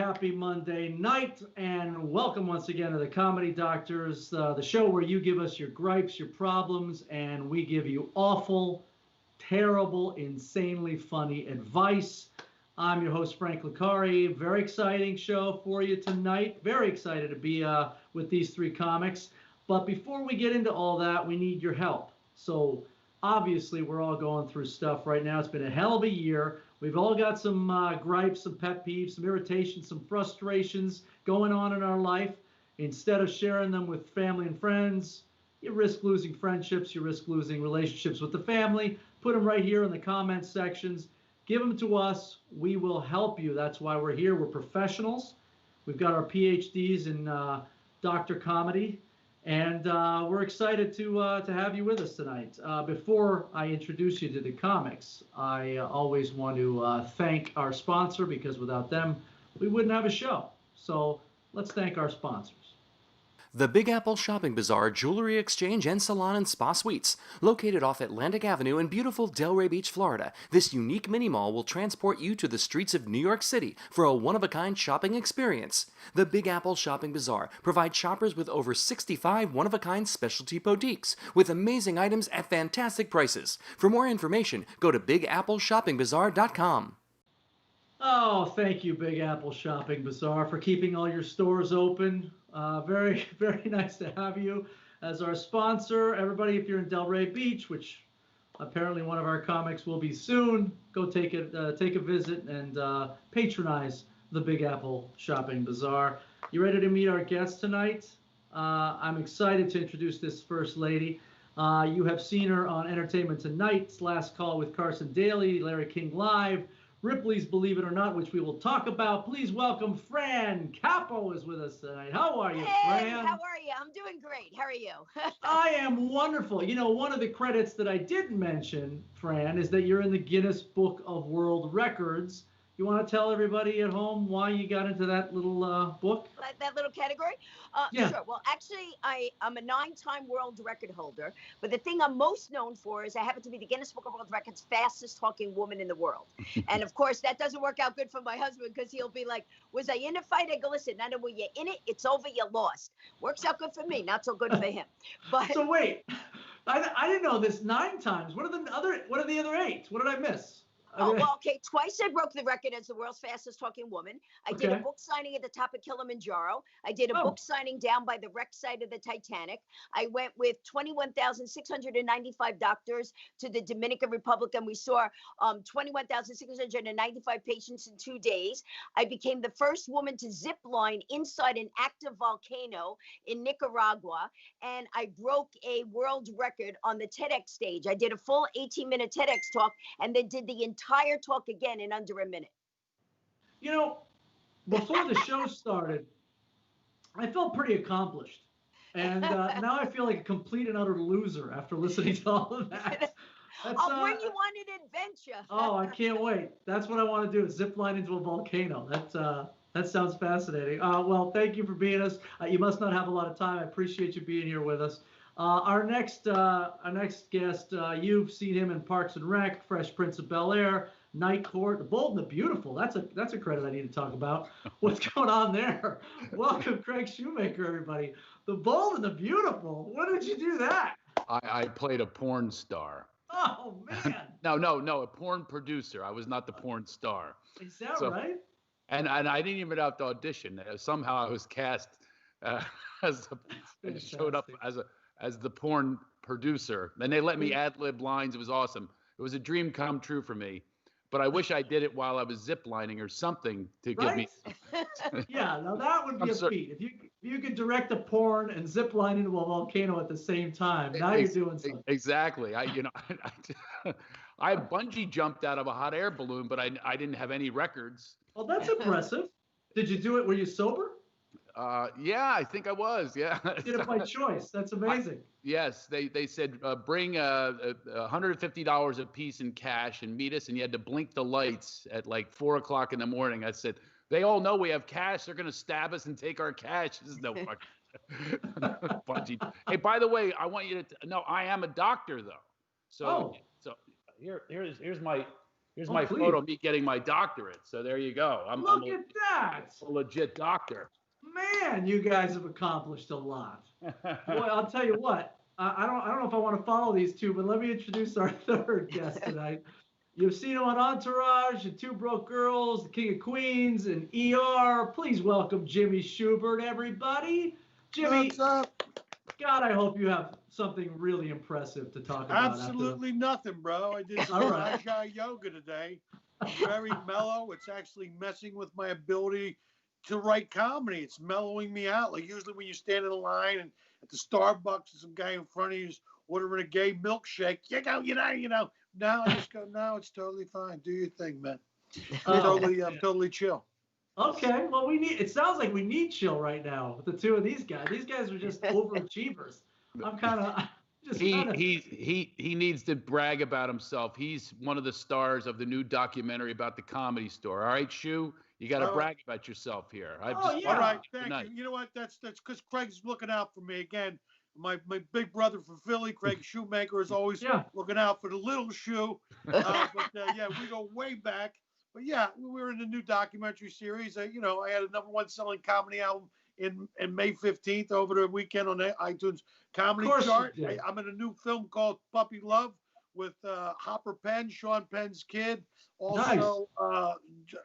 happy Monday night, and welcome once again to the Comedy Doctors, the show where you give us your gripes, your problems, and we give you awful, terrible, insanely funny advice. I'm your host, Frank Licari. Very exciting show for you tonight. Very excited to be with these three comics. But before we get into all that, we need your help. So obviously, we're all going through stuff right now. It's been a hell of a year. We've all got some gripes, some pet peeves, some irritations, some frustrations going on in our life. Instead of sharing them with family and friends, you risk losing friendships, you risk losing relationships with the family. Put them right here in the comment sections. Give them to us. We will help you. That's why we're here. We're professionals. We've got our PhDs in Dr. Comedy. And we're excited to have you with us tonight. Before I introduce you to the comics, I always want to thank our sponsor, because without them, we wouldn't have a show. So let's thank our sponsors. The Big Apple Shopping Bazaar Jewelry Exchange and Salon and Spa Suites. Located off Atlantic Avenue in beautiful Delray Beach, Florida, this unique mini-mall will transport you to the streets of New York City for a one-of-a-kind shopping experience. The Big Apple Shopping Bazaar provides shoppers with over 65 one-of-a-kind specialty boutiques with amazing items at fantastic prices. For more information, go to BigAppleShoppingBazaar.com. Oh, thank you, Big Apple Shopping Bazaar, for keeping all your stores open. Very, very nice to have you as our sponsor. Everybody, if you're in Delray Beach, which apparently one of our comics will be soon, go take a visit and patronize the Big Apple Shopping Bazaar. You ready to meet our guest tonight? I'm excited to introduce this first lady. You have seen her on Entertainment Tonight's Last Call with Carson Daly, Larry King Live, Ripley's Believe It or Not, which we will talk about. Please welcome Fran Capo is with us tonight. How are you, Hey, Fran? how are you? I'm doing great. How are you? I am wonderful. You know, one of the credits that I didn't mention, Fran, is that you're in the Guinness Book of World Records. You want to tell everybody at home why you got into that little book? That little category? Yeah. Sure. Well, actually, I'm a 9-time world record holder. But the thing I'm most known for is I happen to be the Guinness Book of World Records fastest talking woman in the world. And of course, that doesn't work out good for my husband, because he'll be like, was I in a fight? I go, listen, none of when you're in it, it's over, you lost. Works out good for me, not so good for him. But So wait, I didn't know this 9 times. What are the other 8? What did I miss? Oh, well, okay. Twice I broke the record as the world's fastest talking woman. I did a book signing at the top of Kilimanjaro. I did a book signing down by the wreck site of the Titanic. I went with 21,695 doctors to the Dominican Republic, and we saw 21,695 patients in 2 days. I became the first woman to zip line inside an active volcano in Nicaragua, and I broke a world record on the TEDx stage. I did a full 18-minute TEDx talk, and then did the entire talk again in under a minute. You know, before the show started, I felt pretty accomplished. And now I feel like a complete and utter loser after listening to all of that. I'll bring you on an adventure. Oh, I can't wait. That's what I want to do, is zip line into a volcano. That sounds fascinating. Well, thank you for being us. You must not have a lot of time. I appreciate you being here with us. Our next guest, you've seen him in Parks and Rec, Fresh Prince of Bel-Air, Night Court, The Bold and the Beautiful. That's a credit I need to talk about. What's going on there? Welcome, Craig Shoemaker, everybody. The Bold and the Beautiful. When did you do that? I played a porn star. Oh man. No, a porn producer. I was not the porn star. Is that right? And I didn't even have to audition. Somehow I was cast I showed up as the porn producer. And they let me ad-lib lines. It was awesome. It was a dream come true for me. But I wish I did it while I was ziplining or something to give me. Yeah, now that would be a feat. If you could direct a porn and zip line into a volcano at the same time, now you're doing something. Exactly. I bungee jumped out of a hot air balloon, but I didn't have any records. Well, that's impressive. Did you do it? Were you sober? Yeah, I think I was. Yeah. Did it by choice. That's amazing. Yes, they said bring $150 a piece in cash and meet us, and you had to blink the lights at like 4 o'clock in the morning. I said, they all know we have cash. They're gonna stab us and take our cash. This is no fucking bungee. Hey, by the way, I want you to know I am a doctor though. So here's my Here's Oh, my please. photo of me getting my doctorate. So there you go. Look at that. a legit doctor. Man, you guys have accomplished a lot. Boy, I'll tell you what. I don't know if I want to follow these two, but let me introduce our third guest tonight. You've seen him on Entourage, and Two Broke Girls, The King of Queens, and ER. Please welcome Jimmy Shubert, everybody. Jimmy, What's up? God, I hope you have something really impressive to talk about. Absolutely nothing, bro. I did some All right. Raja yoga today. Very mellow. It's actually messing with my ability to write comedy. It's mellowing me out. Like usually when you stand in a line and at the Starbucks and some guy in front of you is ordering a gay milkshake, you know. Now I just go, no, it's totally fine. Do your thing, man. I'm totally chill. Okay, well, it sounds like we need chill right now with the two of these guys. These guys are just overachievers. I'm kind of he needs to brag about himself. He's one of the stars of the new documentary about the Comedy Store. All right, Shu, you got to brag about yourself here. All right, thank you. You know what? That's because Craig's looking out for me again. My big brother from Philly, Craig Shoemaker, is always looking out for the little Shu. Yeah, we go way back. But yeah, we were in the new documentary series. I had a #1 selling comedy album in May 15th over the weekend on the iTunes comedy chart. I'm in a new film called Puppy Love with Hopper Penn, Sean Penn's kid. Also,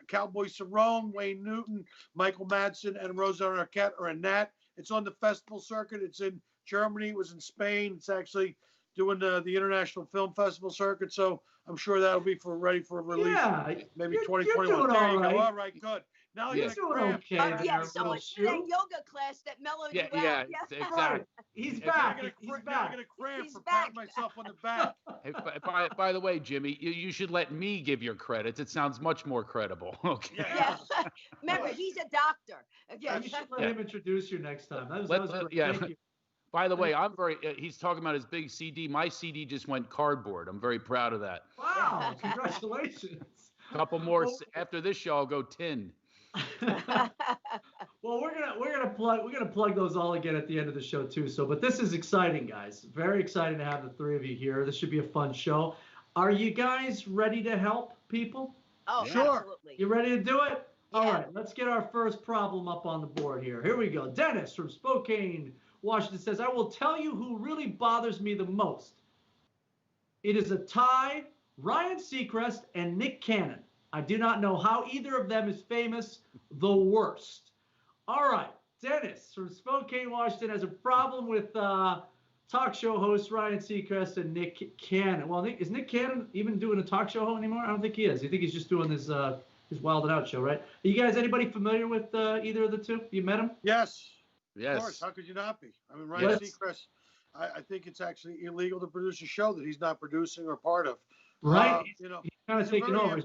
Cowboy Cerrone, Wayne Newton, Michael Madsen, and Rosanna Arquette are in that. It's on the festival circuit. It's in Germany. It was in Spain. It's actually doing the International Film Festival circuit. So I'm sure that'll be ready for release. Yeah, maybe 2021. There you go. All right, good. Now you're doing okay. So it's that yoga class that mellowed you out. Yeah, exactly. Right. He's back. He's back. I get a cramp for patting myself on the back. Hey, by the way, Jimmy, you should let me give your credits. It sounds much more credible. Okay. Yeah. Remember, he's a doctor. Okay. You should let him introduce you next time. That was great. Thank you. By the way, he's talking about his big CD. My CD just went cardboard. I'm very proud of that. Wow, congratulations. A couple more after this show, I'll go tin. Well, we're gonna plug those all again at the end of the show too. But this is exciting, guys. Very exciting to have the three of you here. This should be a fun show. Are you guys ready to help people? Oh, sure. Absolutely. You ready to do it? Yeah. All right, let's get our first problem up on the board here. Here we go. Dennis from Spokane, Washington says, I will tell you who really bothers me the most. It is a tie, Ryan Seacrest and Nick Cannon. I do not know how either of them is famous. The worst. All right, Dennis from Spokane, Washington has a problem with talk show host Ryan Seacrest and Nick Cannon. Well, is Nick Cannon even doing a talk show anymore? I don't think he is. I think he's just doing his Wild and Out show, right? Are you guys anybody familiar with either of the two? You met him? Yes. Yes. Of course. How could you not be? I mean, Ryan Seacrest, I think it's actually illegal to produce a show that he's not producing or part of. Right. He's kind of taking over.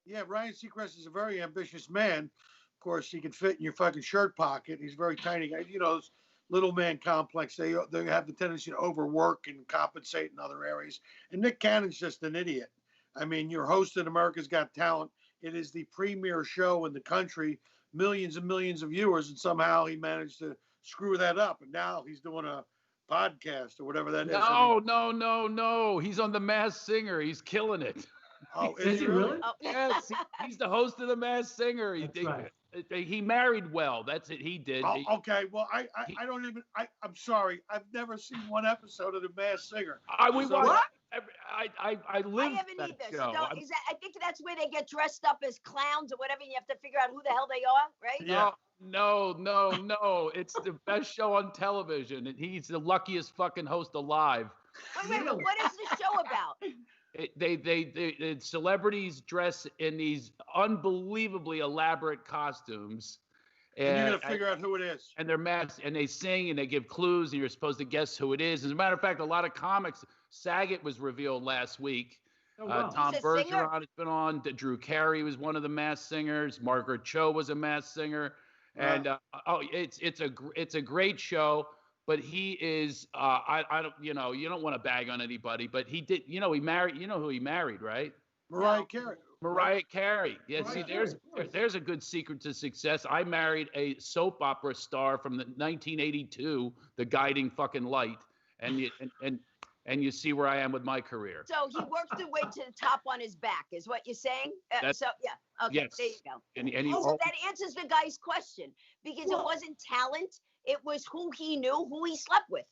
Yeah, Ryan Seacrest is a very ambitious man. Of course, he can fit in your fucking shirt pocket. He's a very tiny guy. Those little man complex, they have the tendency to overwork and compensate in other areas. And Nick Cannon's just an idiot. I mean, you're hosting America's Got Talent. It is the premier show in the country, millions and millions of viewers, and somehow he managed to screw that up. And now he's doing a podcast or whatever that is. No. He's on The Masked Singer. He's killing it. Oh, is he really? Oh. Yes, he's the host of The Masked Singer. He married well. That's it. He did. Oh, okay. Well, I'm sorry. I've never seen one episode of The Masked Singer. I lived I haven't that either. show. So I think that's where they get dressed up as clowns or whatever, and you have to figure out who the hell they are, right? Yeah. No. It's the best show on television, and he's the luckiest fucking host alive. Wait, but what is the show about? They celebrities dress in these unbelievably elaborate costumes. And you're gonna figure out who it is. And they're masked, and they sing, and they give clues, and you're supposed to guess who it is. As a matter of fact, a lot of comics. Saget was revealed last week. Oh, wow. Tom He's a Bergeron singer? has been on. Drew Carey was one of the Masked Singers. Margaret Cho was a Masked Singer. And it's a great show. But he is I don't you don't want to bag on anybody, but he did he married who he married, right? Mariah Carey. Mariah Carey. Yeah, Mariah see, Carey, there's a good secret to success. I married a soap opera star from the 1982, The Guiding Fucking Light, and and you see where I am with my career. So he worked his way to the top on his back, is what you're saying? So yeah, okay, yes. there you go. And so that answers the guy's question, because it wasn't talent; it was who he knew, who he slept with.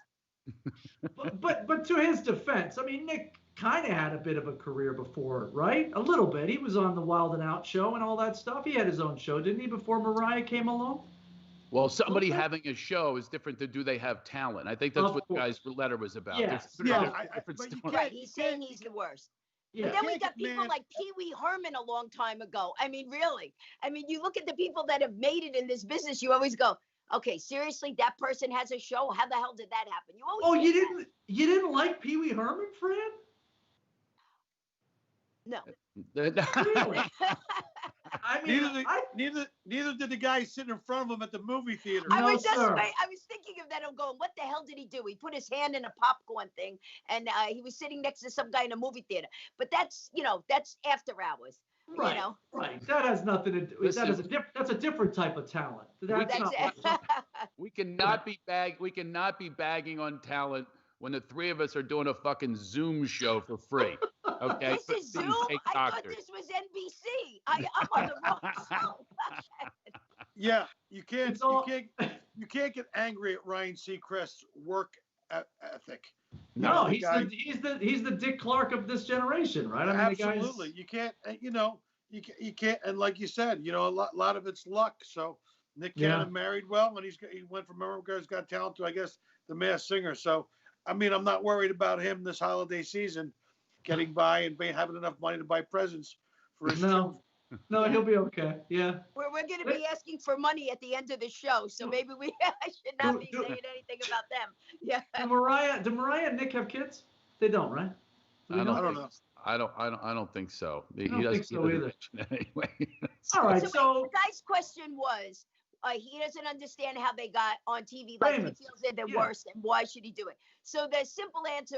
but to his defense, I mean, Nick kind of had a bit of a career before, right? A little bit. He was on the Wild and Out show and all that stuff. He had his own show, didn't he, before Mariah came along? Well, somebody having a show is different than do they have talent. I think that's what the guy's letter was about. Yes. Right, he's saying he's the worst. Yeah. But then we got people like Pee Wee Herman a long time ago. I mean, really. I mean, you look at the people that have made it in this business, you always go, okay, seriously, that person has a show? How the hell did that happen? You always you didn't like Pee Wee Herman, Fran? No. Really? I mean, neither did the guy sitting in front of him at the movie theater. I was thinking of that. I'm going, what the hell did he do? He put his hand in a popcorn thing, and he was sitting next to some guy in a movie theater. But that's after hours. Right. Right. That has nothing to do. That's a different type of talent. We cannot be bagging on talent when the three of us are doing a fucking Zoom show for free. Okay. This is Zoom. I thought this was NBC. I'm on the wrong show. Yeah, you can't get angry at Ryan Seacrest's work ethic. No, he's the Dick Clark of this generation, right? I mean, absolutely. You can't, you can't, and like you said, a lot of it's luck. So Nick Cannon married well, and he went from America's Got Talent to, I guess, The Masked Singer. So, I mean, I'm not worried about him this holiday season getting by and having enough money to buy presents for his children. No, he'll be okay. Yeah. We're going to be asking for money at the end of the show, so maybe we should not be saying anything about them. Yeah. Do Mariah and Nick have kids? They don't, right? I don't know. I don't think so. I don't think so either. Anyway. All right. So the guy's question was, he doesn't understand how they got on TV. Like, he feels they're the worst, and why should he do it? So the simple answer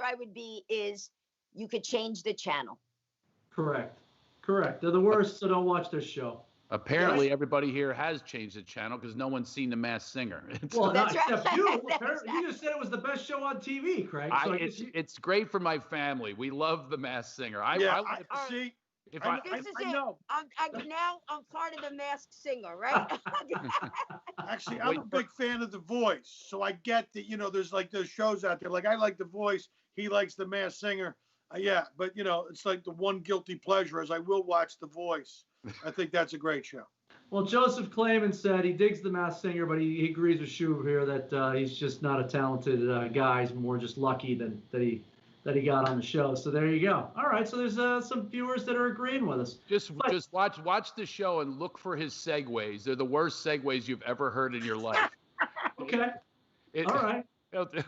is you could change the channel. Correct. They're the worst, so don't watch their show. Apparently, everybody here has changed the channel because no one's seen The Masked Singer. Well, not except you. You just said it was the best show on TV, Craig. So it's great for my family. We love The Masked Singer. I know. I'm part of The Masked Singer, right? Actually, I'm a big fan of The Voice, so I get that. There's like those shows out there. Like I like The Voice, he likes The Masked Singer. But it's like the one guilty pleasure is I will watch The Voice. I think that's a great show. Well, Joseph Clayman said he digs The Masked Singer, but he agrees with Schubert here that he's just not a talented guy. He's more just lucky that he got on the show. So there you go. All right. So there's some viewers that are agreeing with us. Just watch the show and look for his segues. They're the worst segues you've ever heard in your life. Okay. All right. What are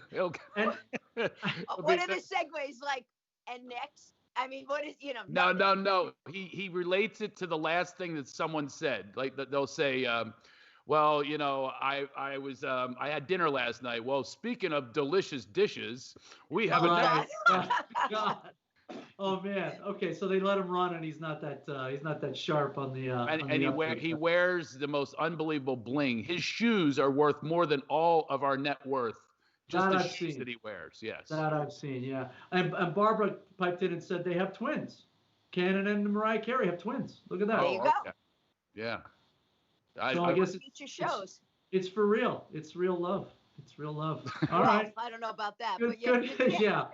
the segues like? And next, I mean, what is No. He relates it to the last thing that someone said. Like they'll say, well, I had dinner last night. Well, speaking of delicious dishes, we have God. Oh man. Okay, so they let him run, and he's not that sharp on the. He wears the most unbelievable bling. His shoes are worth more than all of our net worth. Just the shoes that he wears, yes. That I've seen, yeah. And Barbara piped in and said they have twins. Cannon and Mariah Carey have twins. Look at that. There you go. Okay. Yeah. I guess it's for real. It's real love. All right. I don't know about that, good, but yeah.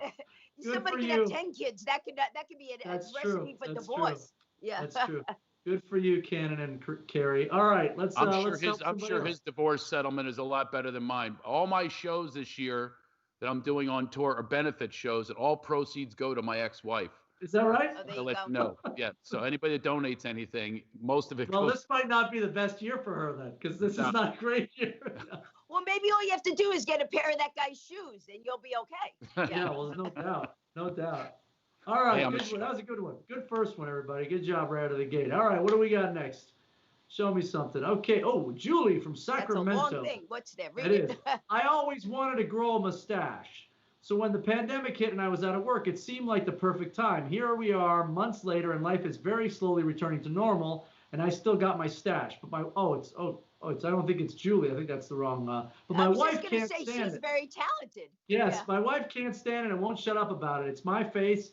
Somebody can have 10 kids. That could be a recipe for divorce. Yeah. That's true. Good for you, Cannon and Carey. All right, I'm sure his divorce settlement is a lot better than mine. All my shows this year that I'm doing on tour are benefit shows, and all proceeds go to my ex-wife. Is that right? I'll let you know. Yeah. So anybody that donates anything, most of it. Well, this might not be the best year for her then, because this is not a great year. Well, maybe all you have to do is get a pair of that guy's shoes, and you'll be okay. Yeah. Well, no doubt. All right, that was a good one. Good first one, everybody. Good job right out of the gate. All right, what do we got next? Show me something. Okay. Oh, Julie from Sacramento. That's a long thing. What's that? Read it is. I always wanted to grow a mustache. So when the pandemic hit and I was out of work, it seemed like the perfect time. Here we are months later, and life is very slowly returning to normal, and I still got my stash. But Oh, I don't think it's Julie. I think that's the wrong. But my wife can't stand it. She's very talented. Yes, my wife can't stand it and won't shut up about it. It's my face,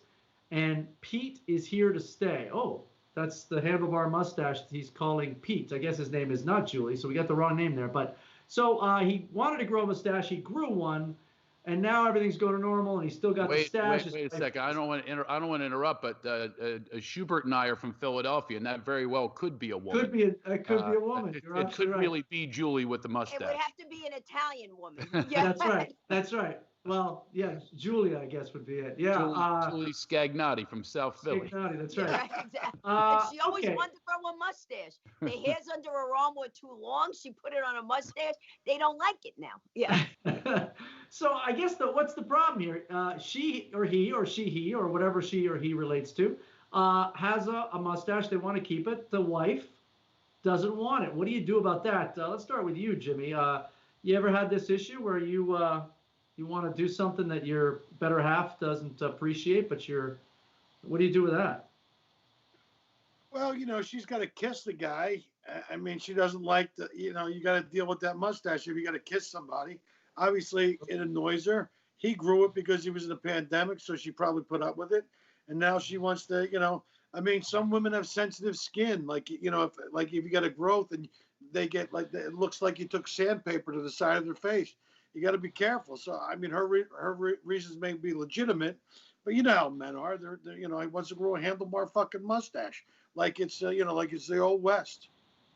and Pete is here to stay. Oh, that's the handlebar mustache he's calling Pete. I guess his name is not Julie, so we got the wrong name there. But so he wanted to grow a mustache. He grew one, and now everything's going to normal, and he's still got the stash. Wait a second. I don't want to interrupt, but Schubert and I are from Philadelphia, and that very well could be a woman. Could be a woman. It could really be Julie with the mustache. It would have to be an Italian woman. Yeah. That's right. That's right. Well, yeah, Julia, I guess, would be it. Yeah. Julie Scagnati from South Philly. Scagnati, that's right. Right, exactly. And she always wanted to grow a mustache. The hairs under her arm were too long. She put it on a mustache. They don't like it now. Yeah. So I guess what's the problem here? She or he or he or whatever she or he relates to has a mustache. They want to keep it. The wife doesn't want it. What do you do about that? Let's start with you, Jimmy. You ever had this issue where you want to do something that your better half doesn't appreciate, but what do you do with that? Well, she's got to kiss the guy. I mean, she doesn't like you got to deal with that mustache if you got to kiss somebody. Obviously, it annoys her. He grew it because he was in a pandemic, so she probably put up with it. And now she wants to, I mean, some women have sensitive skin. Like, if you got a growth and they get it looks like you took sandpaper to the side of their face. You got to be careful. So, I mean, her reasons may be legitimate, but you know how men are. They're he wants to grow a handlebar fucking mustache, like it's like it's the old West.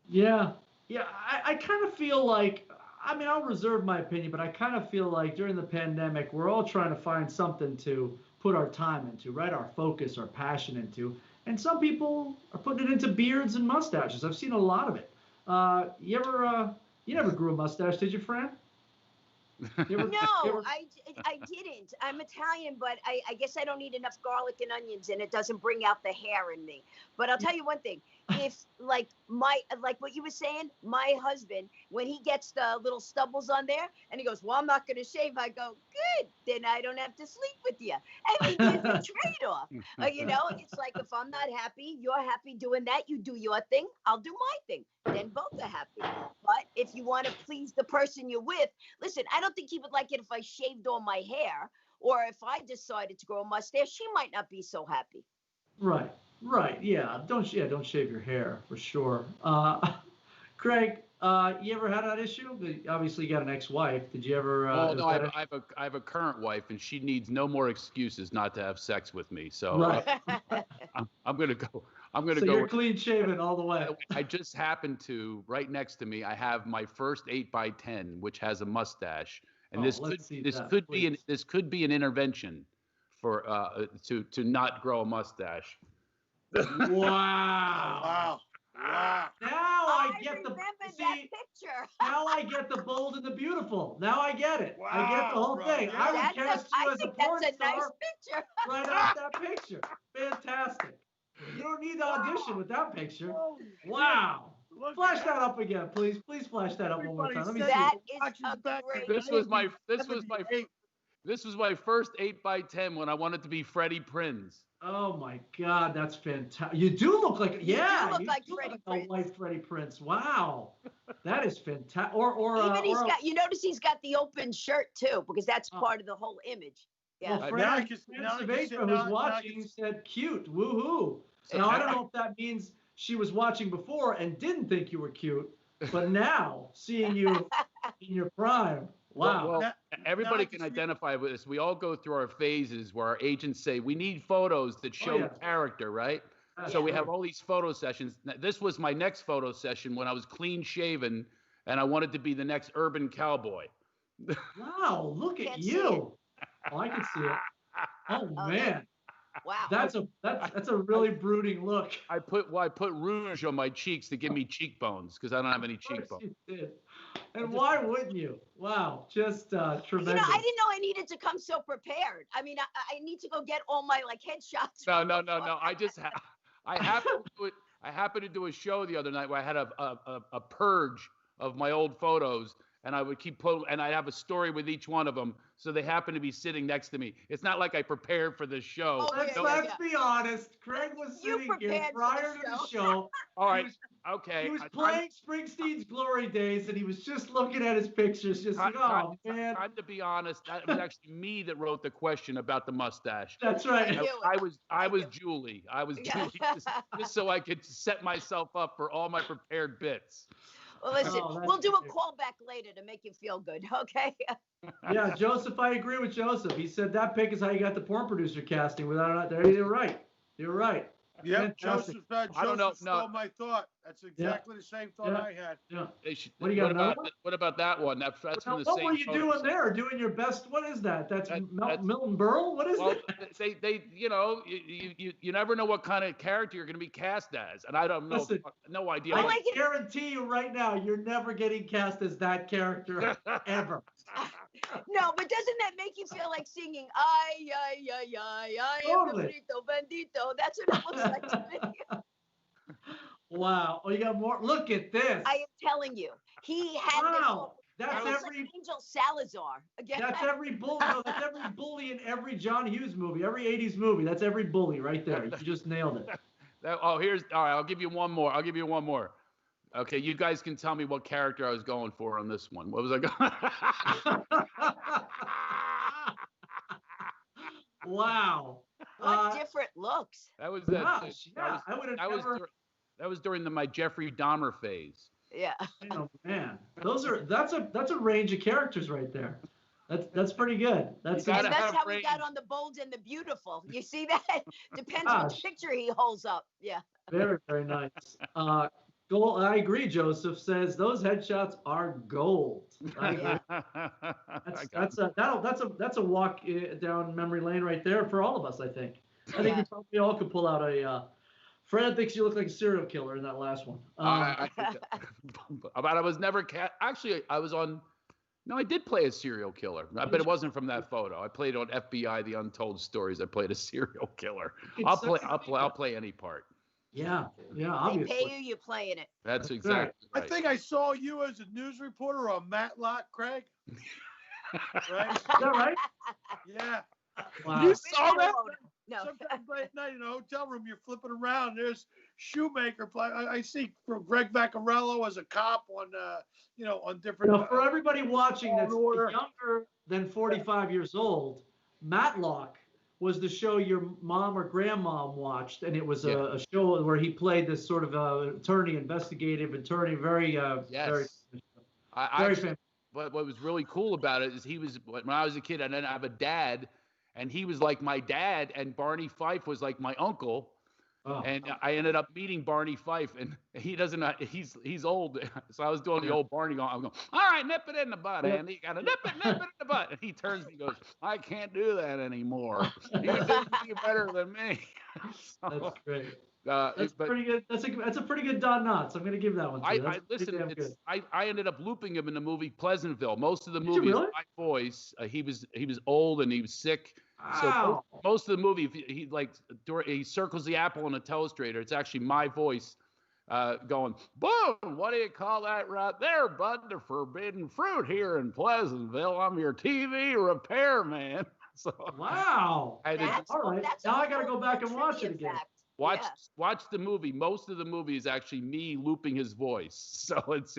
Yeah. I kind of feel like, I mean, I'll reserve my opinion, but I kind of feel like during the pandemic, we're all trying to find something to put our time into, right? Our focus, our passion into, and some people are putting it into beards and mustaches. I've seen a lot of it. You never grew a mustache, did you, Fran? No, I didn't. I'm Italian, but I guess I don't eat enough garlic and onions, and it doesn't bring out the hair in me. But I'll tell you one thing: if like what you were saying, my husband, when he gets the little stubbles on there, and he goes, "Well, I'm not going to shave," I go, "Good, then I don't have to sleep with you." I mean, there's a trade-off. It's like if I'm not happy, you're happy doing that. You do your thing, I'll do my thing. Then both are happy. But if you want to please the person you're with, listen, I don't think he would like it if I shaved all my hair, or if I decided to grow a mustache, she might not be so happy. Right. Yeah. Don't shave your hair for sure. Craig, you ever had that issue? Obviously, you got an ex-wife. Did you ever? No, I have a current wife, and she needs no more excuses not to have sex with me. So right. I'm gonna go. So you're clean shaven all the way. I just happened to, right next to me, I have my first 8x10, which has a mustache, and this could be an intervention for to not grow a mustache. Wow. Now I get that picture. Now I get the bold and the beautiful. Now I get it. Wow, I get the whole thing. Yeah. I would cast you as a porn star nice picture. right off that picture. Fantastic. You don't need to audition with that picture. Wow. Flash that up again, please. Please flash that up one more time. Let me see. That is a great. This was my first 8x10 when I wanted to be Freddie Prinze. Oh my God, that's fantastic. You do look like you look like a white Freddie Prinze. Wow, that is fantastic. You notice he's got the open shirt too, because that's part of the whole image. Yeah. Well, Fran who's watching said cute, woohoo. So now I don't know if that means she was watching before and didn't think you were cute, but now seeing you in your prime, wow. Well, everybody can identify with this. We all go through our phases where our agents say we need photos that show character, right? So we have all these photo sessions. This was my next photo session when I was clean shaven and I wanted to be the next urban cowboy. Wow, look at you. Oh, I can see it. Oh man. Wow. That's a really brooding look. I put rouge on my cheeks to give me cheekbones because I don't have any cheekbones. You did. And why wouldn't you? Wow, just tremendous. I didn't know I needed to come so prepared. I mean, I need to go get all my headshots. No. I happened to do a show the other night where I had a purge of my old photos, and I would keep pulling, and I'd have a story with each one of them, so they happen to be sitting next to me. It's not like I prepared for the show. Oh, let's be honest. Craig was sitting here prior to the show. All right. Okay. He was playing Springsteen's Glory Days, and he was just looking at his pictures, just like, oh, man. Time to be honest, that was actually me that wrote the question about the mustache. That's right. I was Julie. I was Julie just so I could set myself up for all my prepared bits. Well, listen, we'll do a callback later to make you feel good, okay? Yeah, Joseph, I agree with Joseph. He said that pick is how you got the porn producer casting. Without that, you're right. You're right. Yeah, Joseph stole my thought. That's exactly the same thought I had. Yeah. What do you got? What about that one? That's from the same. What were you doing there? Doing your best? What is that? That's Milton Berle. What is that? They you never know what kind of character you're going to be cast as, and I don't know. Listen, no idea. I guarantee you right now, you're never getting cast as that character ever. No, but doesn't that make you feel like singing "Ay, ay, ay, ay, ay, am Benito, Bendito"? That's what it looks like to me. Wow. Oh, you got more? Look at this. I am telling you, he had this. That's every like Angel Salazar. Again. That's every bully. No, that's every bully in every John Hughes movie, every '80s movie. That's every bully right there. You just nailed it. All right. I'll give you one more. Okay, you guys can tell me what character I was going for on this one. What was I going? Wow. What different looks. That was gosh, yeah. I would have never. That was during my Jeffrey Dahmer phase. Yeah. Oh man, that's a range of characters right there. That's pretty good. That's how we got on the Bold and the Beautiful. You see that? Depends which picture he holds up. Yeah. Very, very nice. Gold. I agree. Joseph says those headshots are gold. That's a walk down memory lane right there for all of us. I think we probably all could pull out a. Fred thinks you look like a serial killer in that last one. I was never actually. I was on. No, I did play a serial killer, but it wasn't from that photo. I played on FBI: The Untold Stories. I played a serial killer. I'll play any part. Yeah, obviously. They pay you playing it. That's exactly right. I think I saw you as a news reporter on Matlock, Craig. Right? Is that right? Yeah. Wow. You saw that? No. Sometimes at night in a hotel room, you're flipping around. There's Shoemaker play. I see Greg Vaccarello as a cop on, on different. Now, for everybody watching that's younger than 45 years old, Matlock was the show your mom or grandma watched, and it was a show where he played this sort of investigative attorney, very famous. What was really cool about it is when I was a kid, and then I have a dad, and he was like my dad, and Barney Fife was like my uncle. Oh. And I ended up meeting Barney Fife, and he's old. So I was doing the old Barney going, I'm going, all right, nip it in the butt, Andy. You got to nip it in the butt. And he turns to me and goes, I can't do that anymore. You do better than me. So, that's great. That's pretty good. That's a pretty good Don Knotts. I'm going to give that one to you. I ended up looping him in the movie Pleasantville. Most of the movie is my voice. He was old and he was sick. Wow. So most of the movie, he circles the apple in a toastrator. It's actually my voice going, boom, what do you call that right there, bud? The forbidden fruit here in Pleasantville. I'm your TV repairman. So wow. All right. Now I got to go back and watch it again. Watch the movie. Most of the movie is actually me looping his voice. So it's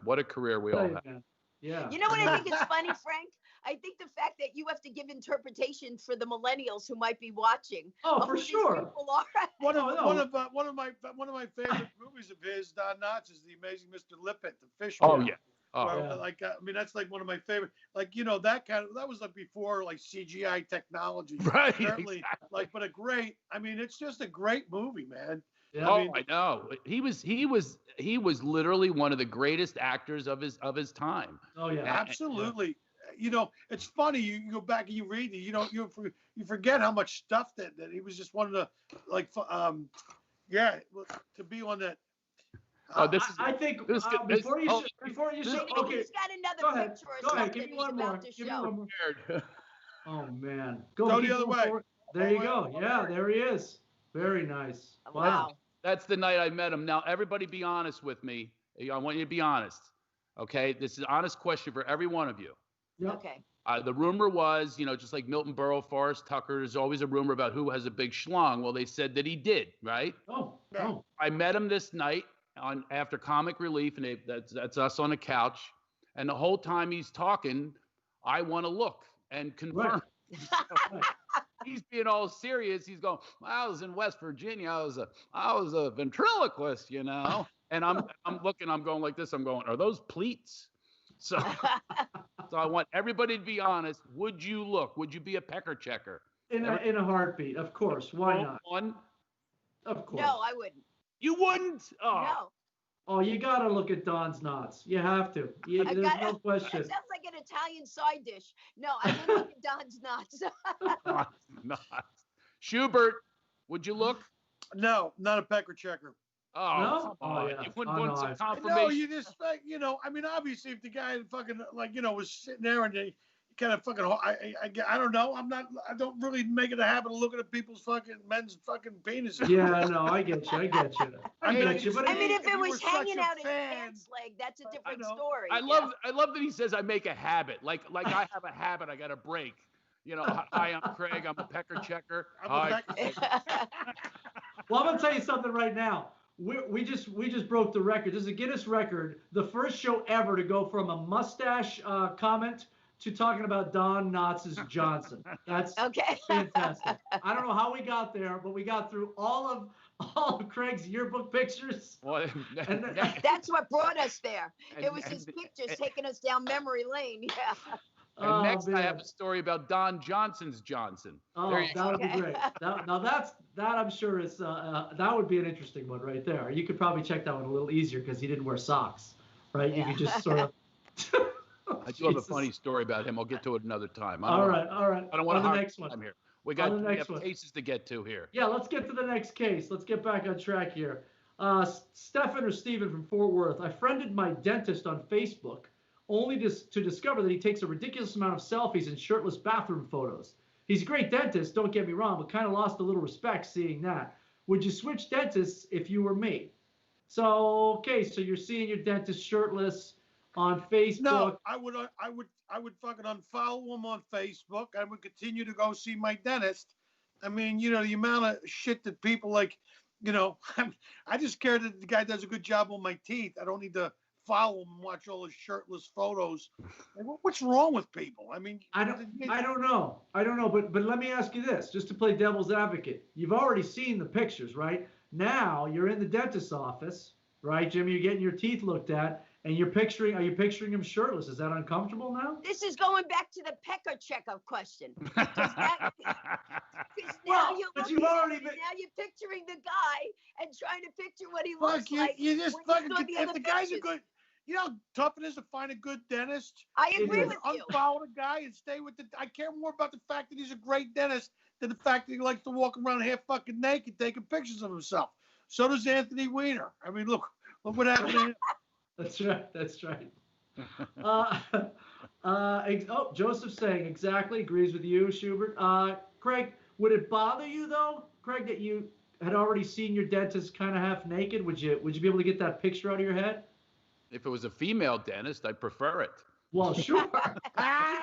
what a career we all have. Yeah. You know what I think is funny, Frank? I think the fact that you have to give interpretation for the millennials who might be watching. Oh, for sure. One of my favorite movies of his, Don Knotts, is The Amazing Mr. Lippet, the fish. Oh yeah. That's like one of my favorite. That was like before like CGI technology. Right. Apparently, exactly. But it's just a great movie, man. Yeah. I know. He was literally one of the greatest actors of his time. Oh yeah, absolutely. It's funny. You go back and you read it. You forget how much stuff that he was just one of the to be on that. I think before you show. Okay, he's got another picture. Go ahead. Give me one more. Oh man. Go the other way. There you go. Yeah, there he is. Very nice. Wow. That's the night I met him. Now everybody, be honest with me. I want you to be honest. Okay, this is an honest question for every one of you. Yep. Okay. The rumor was, just like Milton Berle, Forrest Tucker, there's always a rumor about who has a big schlong. Well, they said that he did, right? Oh. I met him this night after comic relief, and that's us on the couch. And the whole time he's talking, I want to look and confirm. Right. He's being all serious. He's going, well, I was in West Virginia. I was a ventriloquist, And I'm looking. I'm going like this. I'm going, are those pleats? So I want everybody to be honest. Would you look? Would you be a pecker checker? In a heartbeat, of course. Why not? One. Of course. No, I wouldn't. You wouldn't? Oh. No. Oh, you got to look at Don's knots. You have to. There's no question. It sounds like an Italian side dish. No, I wouldn't look at Don's knots. Knots. Schubert, would you look? No, not a pecker checker. Oh, no? Come on. Yeah. You wouldn't want some No, confirmation. you just, obviously if the guy fucking, was sitting there and he kind of fucking, I don't know. I don't really make it a habit of looking at people's men's fucking penises. Yeah, no, I get you. But I mean, if it was hanging out in his pants leg, that's a different story. I love that he says I make a habit. Like I have a habit I got to break. Hi, I'm Craig. I'm a pecker checker. I'm a pecker checker. Well, I'm gonna tell you something right now. We just broke the record. This is a Guinness record. The first show ever to go from a mustache comment to talking about Don Knotts' Johnson. That's okay. Fantastic. I don't know how we got there, but we got through all of Craig's yearbook pictures. That's what brought us there. It was his pictures taking us down memory lane. Yeah. And next, I have a story about Don Johnson's Johnson. Oh, that would be great. That I'm sure is that would be an interesting one right there. You could probably check that one a little easier because he didn't wear socks, right? You could just sort of. I do have a funny story about him. I'll get to it another time. All right. I don't want to the hard next one. time here. We have cases to get to here. Yeah, let's get to the next case. Let's get back on track here. Stephen or Steven from Fort Worth. I friended my dentist on Facebook, only to discover that he takes a ridiculous amount of selfies and shirtless bathroom photos. He's a great dentist, don't get me wrong, but kind of lost a little respect seeing that. Would you switch dentists if you were me? So you're seeing your dentist shirtless on Facebook. No, I would fucking unfollow him on Facebook. I would continue to go see my dentist. I mean, the amount of shit that people I just care that the guy does a good job on my teeth. I don't need to follow him and watch all his shirtless photos. What's wrong with people? I mean, I don't know. But let me ask you this, just to play devil's advocate. You've already seen the pictures, right? Now you're in the dentist's office, right, Jimmy? You're getting your teeth looked at, and are you picturing him shirtless? Is that uncomfortable now? This is going back to the pecker checker question. Now you're picturing the guy and trying to picture what he looks like. You just fucking, if the guy's a good, how tough it is to find a good dentist. I agree with you. Unfollow the guy and stay with I care more about the fact that he's a great dentist than the fact that he likes to walk around half fucking naked taking pictures of himself. So does Anthony Weiner. I mean, look what happened to him. That's right. Joseph's saying exactly, agrees with you, Schubert. Craig, would it bother you though, Craig, that you had already seen your dentist kind of half naked? Would you be able to get that picture out of your head? If it was a female dentist, I'd prefer it. Well, sure. You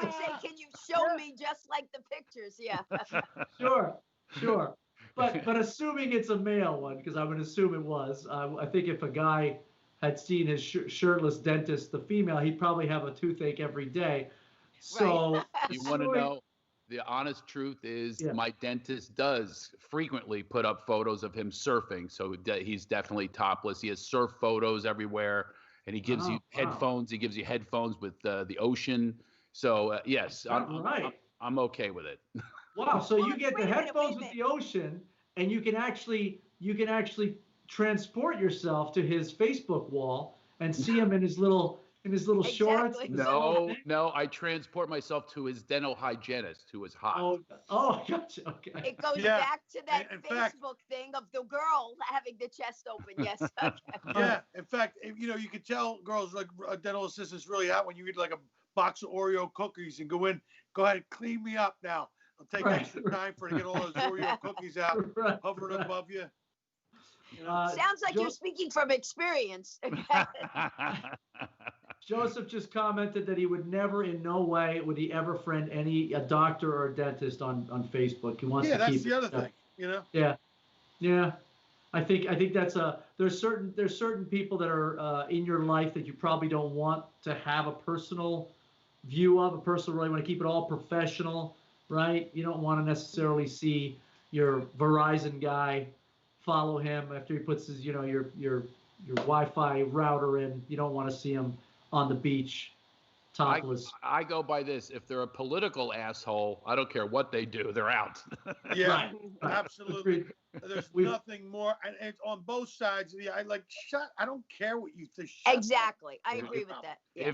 would say, can you show me just like the pictures? Yeah. Sure. But assuming it's a male one, because I would assume it was. I think if a guy had seen his shirtless dentist, the female, he'd probably have a toothache every day. So right. You want to know? The honest truth is my dentist does frequently put up photos of him surfing. So he's definitely topless. He has surf photos everywhere, and he gives you headphones. He gives you headphones with the ocean. So yes, I'm okay with it. Wow. So you get the headphones with the ocean, and you can actually transport yourself to his Facebook wall and see him in his little shorts. No, I transport myself to his dental hygienist who is hot. Oh, gotcha. Okay. It goes back to that Facebook thing of the girl having the chest open. Yes. Okay. Yeah. In fact, you could tell girls like a dental assistant's really hot when you eat like a box of Oreo cookies and go ahead, clean me up now. It'll take extra time for to get all those Oreo cookies out, hovering above you. Sounds like you're speaking from experience. Joseph just commented that he would never, in no way, would he ever friend a doctor or a dentist on Facebook. He wants to keep. Yeah, that's the other thing. You know. Yeah. I think that's there's certain people that are in your life that you probably don't want to have a personal view of, a personal. Really want to keep it all professional, right? You don't want to necessarily see your Verizon guy follow him after he puts his your Wi-Fi router in. You don't want to see him on the beach topless. I go by this. If they're a political asshole, I don't care what they do, they're out. Yeah, Right. absolutely. There's nothing more, and it's on both sides. I I don't care what you think. Exactly, I agree with that. Yeah.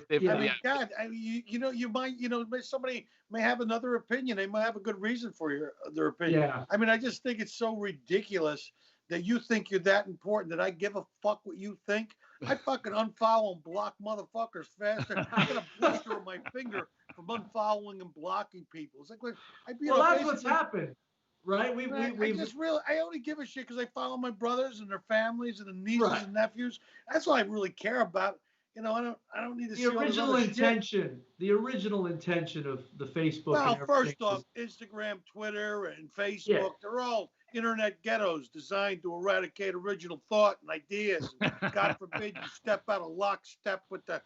You might, somebody may have another opinion. They might have a good reason for their opinion. Yeah. I mean, I just think it's so ridiculous that you think you're that important that I give a fuck what you think. I fucking unfollow and block motherfuckers faster. I got a blister on my finger from unfollowing and blocking people. It's like, that's what's happened, right? I only give a shit because I follow my brothers and their families and the nieces and nephews. That's all I really care about. I don't need to see the original intention. The original intention of the Facebook. Well, first off, Instagram, Twitter, and Facebook, they're all internet ghettos designed to eradicate original thought and ideas. God forbid you step out of lockstep with the.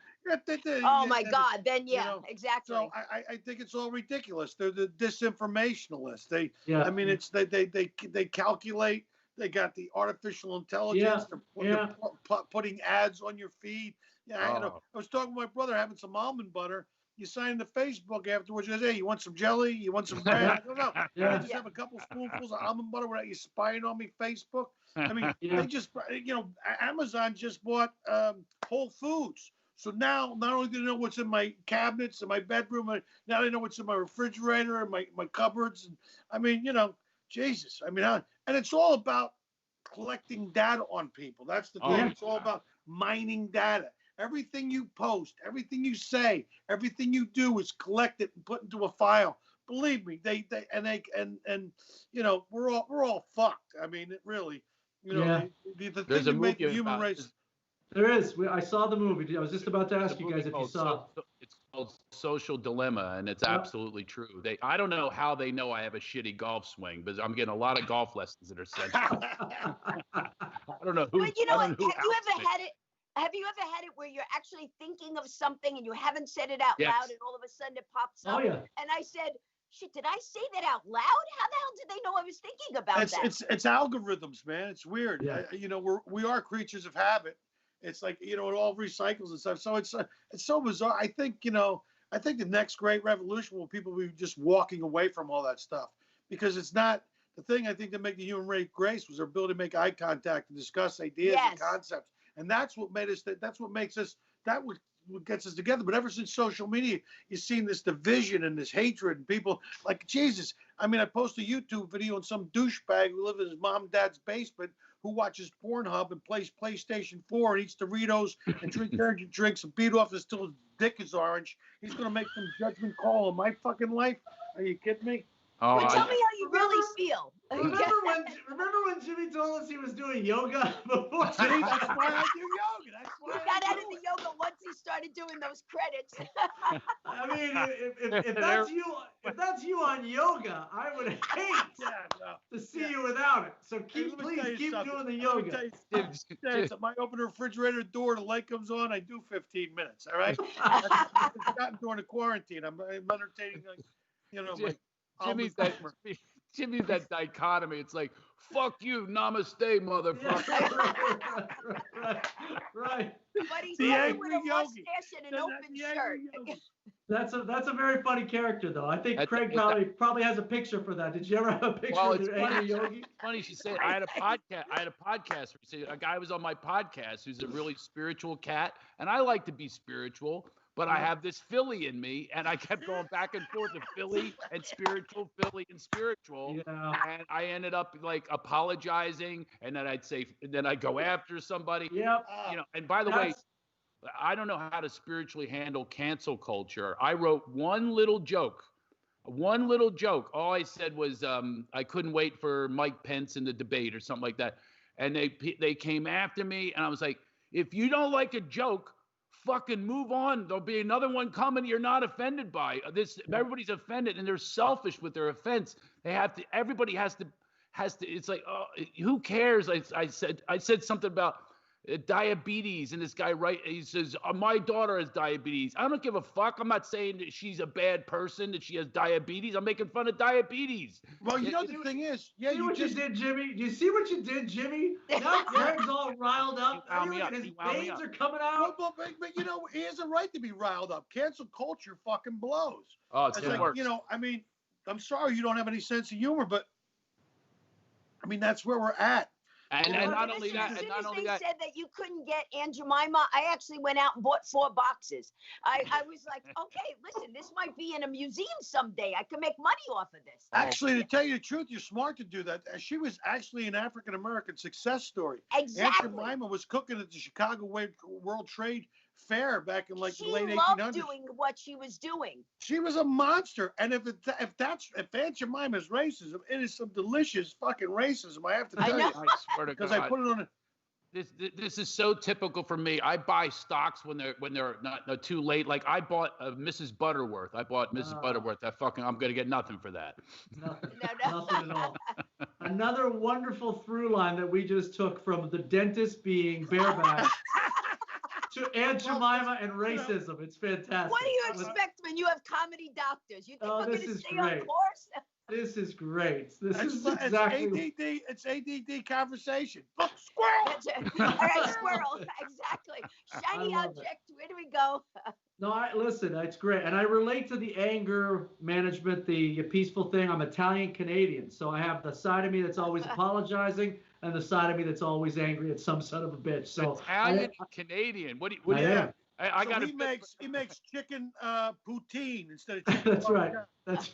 Oh my God! Then exactly. So I think it's all ridiculous. They're the disinformationalists. I mean, it's they calculate. They got the artificial intelligence. They're putting ads on your feed. I was talking to my brother having some almond butter. You sign into Facebook afterwards. You goes, hey, you want some jelly? You want some bread? I don't know. I just have a couple spoonfuls of almond butter without you spying on me, Facebook. I mean, they just, Amazon just bought Whole Foods. So now, not only do they know what's in my cabinets, in my bedroom, now they know what's in my refrigerator and my cupboards. And I mean, Jesus. I mean, and it's all about collecting data on people. That's the thing. It's all about mining data. Everything you post, everything you say, everything you do is collected and put into a file. Believe me, we're all fucked. I mean, it really, the thing that makes the human race. There is. I saw the movie. I was just about to ask you guys if you saw. It's called Social Dilemma, and it's absolutely true. I don't know how they know I have a shitty golf swing, but I'm getting a lot of golf lessons that are sent. I don't know who. But have you ever had it where you're actually thinking of something and you haven't said it out loud, and all of a sudden it pops up? Oh yeah. And I said, shit, did I say that out loud? How the hell did they know I was thinking about that? It's algorithms, man. It's weird. Yeah. We are creatures of habit. It's like, it all recycles and stuff. So it's so bizarre. I think the next great revolution will people be just walking away from all that stuff, because it's not the thing. I think that make the human race great was their ability to make eye contact and discuss ideas and concepts. And that's what made us. That's what makes us. What gets us together. But ever since social media, you've seen this division and this hatred, and people like, Jesus. I mean, I post a YouTube video on some douchebag who lives in his mom and dad's basement, who watches Pornhub and plays PlayStation 4 and eats Doritos and drinks energy drinks and beat off until his dick is orange. He's gonna make some judgment call on my fucking life. Are you kidding me? Well, tell me how you really feel. Remember when Jimmy told us he was doing yoga before? See, that's why I do yoga. That's why he got out of the yoga once he started doing those credits. I mean, if that's you on yoga, I would hate to see you without it. So please keep doing the yoga. If I open the refrigerator door, the light comes on, I do 15 minutes. All right. It's gotten during the quarantine. I'm entertaining, Jimmy's that dichotomy. It's like, fuck you, namaste, motherfucker. Right. But he's with a mustache and an open shirt. That's a very funny character, though. I think Craig probably has a picture for that. Did you ever have a picture of your angry yogi? Funny she said. I had a podcast. A guy was on my podcast who's a really spiritual cat, and I like to be spiritual. But I have this Philly in me, and I kept going back and forth to Philly and spiritual. Yeah. And I ended up like apologizing, and then I'd go after somebody. Yep. And by the way, I don't know how to spiritually handle cancel culture. I wrote one little joke. All I said was I couldn't wait for Mike Pence in the debate or something like that. And they came after me, and I was like, if you don't like a joke, fucking move on. There'll be another one coming you're not offended by. This everybody's offended and they're selfish with their offense. Everybody has to it's like, oh, who cares? I said something about diabetes, and this guy he says, my daughter has diabetes. I don't give a fuck. I'm not saying that she's a bad person, that she has diabetes. I'm making fun of diabetes. Well, the thing is, you did, Jimmy. Do you see what you did, Jimmy? Now Greg's all riled up. His veins are coming out. But he has a right to be riled up. Cancel culture fucking blows. Oh, it's like, worse. I mean, I'm sorry you don't have any sense of humor, but I mean, that's where we're at. And not only that, as soon as they said that you couldn't get Aunt Jemima, I actually went out and bought 4 boxes. I was like, okay, listen, this might be in a museum someday. I could make money off of this. Actually, to tell you the truth, you're smart to do that. She was actually an African-American success story. Exactly. Aunt Jemima was cooking at the Chicago World Trade Fair back in the late 1800s. She loved doing what she was doing. She was a monster. And if Aunt Jemima's racism, it is some delicious fucking racism, I have to tell you. I swear to God. Because I put it on a... This is so typical for me. I buy stocks when they're not too late. Like I bought Mrs. Butterworth. Butterworth. I'm gonna get nothing for that. Nothing at all. Another wonderful through line that we just took from the dentist being bareback to Aunt Jemima and racism. It's fantastic. What do you expect when you have comedy doctors? You think we're going to stay on course? This is great. It's ADD conversation. Look, squirrel. All right, squirrel. Exactly. Shiny object. Where do we go? No, listen, it's great. And I relate to the anger management, the peaceful thing. I'm Italian Canadian. So I have the side of me that's always apologizing and the side of me that's always angry at some son of a bitch. So Italian Canadian. What do you he makes chicken poutine instead of chicken. That's right. That's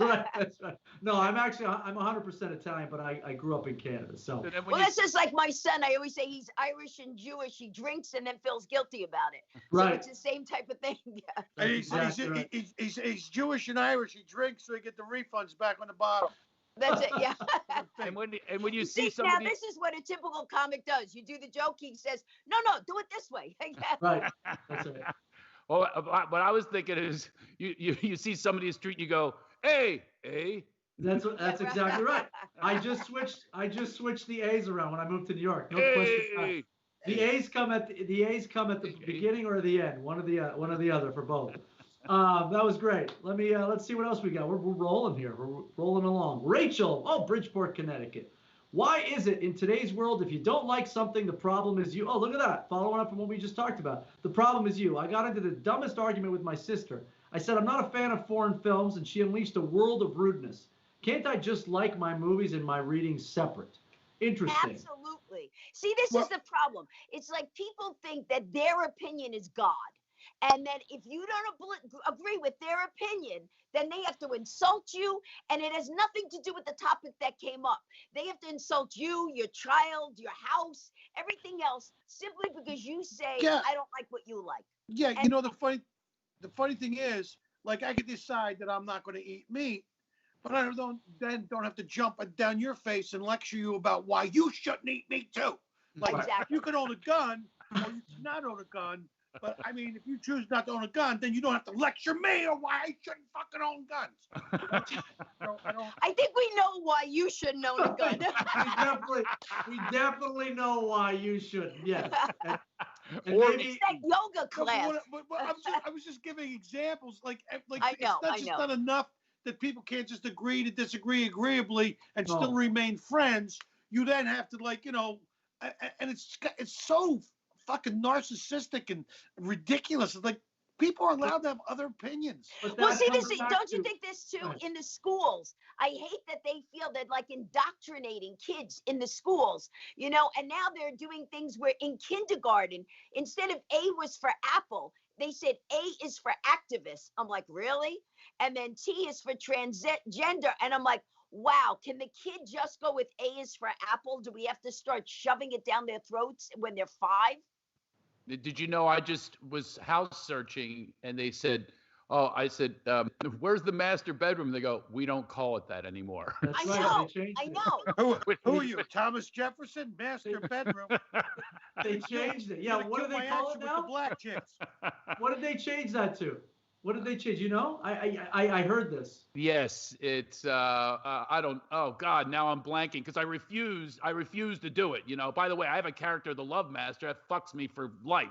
right. No, I'm 100% Italian, but I grew up in Canada. So that's just like my son. I always say he's Irish and Jewish. He drinks and then feels guilty about it. Right. So it's the same type of thing. Yeah. And he's Jewish and Irish. He drinks so he get the refunds back on the bottle. That's it, yeah. and when you see somebody... Now, this is what a typical comic does. You do the joke, he says, no, do it this way. Right. That's right. Well, what I was thinking is you see somebody in the street, you go, hey. That's exactly right. I just switched the A's around when I moved to New York. No question. The A's come at the beginning or the end. One or the other for both. That was great. Let's see what else we got. We're rolling here. We're rolling along. Rachel, Bridgeport, Connecticut. Why is it in today's world, if you don't like something, the problem is you? Oh, look at that. Following up from what we just talked about. The problem is you. I got into the dumbest argument with my sister. I said, I'm not a fan of foreign films, and she unleashed a world of rudeness. Can't I just like my movies and my readings separate? Interesting. Absolutely. See, this is the problem. It's like people think that their opinion is God. And then if you don't agree with their opinion, then they have to insult you. And it has nothing to do with the topic that came up. They have to insult you, your child, your house, everything else, simply because you say, I don't like what you like. Yeah, the funny thing is, like, I could decide that I'm not going to eat meat, but I don't have to jump down your face and lecture you about why you shouldn't eat meat too. Like, exactly. You can own a gun or you cannot own a gun. But, I mean, if you choose not to own a gun, then you don't have to lecture me on why I shouldn't fucking own guns. I think we know why you shouldn't own a gun. we definitely know why you shouldn't, yes. And it's that yoga class. But I was just giving examples. It's not enough that people can't just agree to disagree agreeably and still remain friends. You then have to, and it's so fucking narcissistic and ridiculous. It's like people are allowed to have other opinions. Well, see, don't you think this too in the schools? I hate that they feel that like indoctrinating kids in the schools, and now they're doing things where in kindergarten, instead of A was for apple, they said A is for activist. I'm like, really? And then T is for transgender. And I'm like, wow, can the kid just go with A is for apple? Do we have to start shoving it down their throats when they're 5? Did you know I just was house searching and they said, Oh, I said, where's the master bedroom? They go, we don't call it that anymore. That's I right. know. They changed I it. know. Who are you, Thomas Jefferson? Master bedroom. They changed it. Yeah. What do they call it now? With the black chicks. What did they change that to? What did they change? You know, I heard this. Yes, it's I don't. Oh God, now I'm blanking because I refuse to do it. You know. By the way, I have a character, the Love Master, that fucks me for life.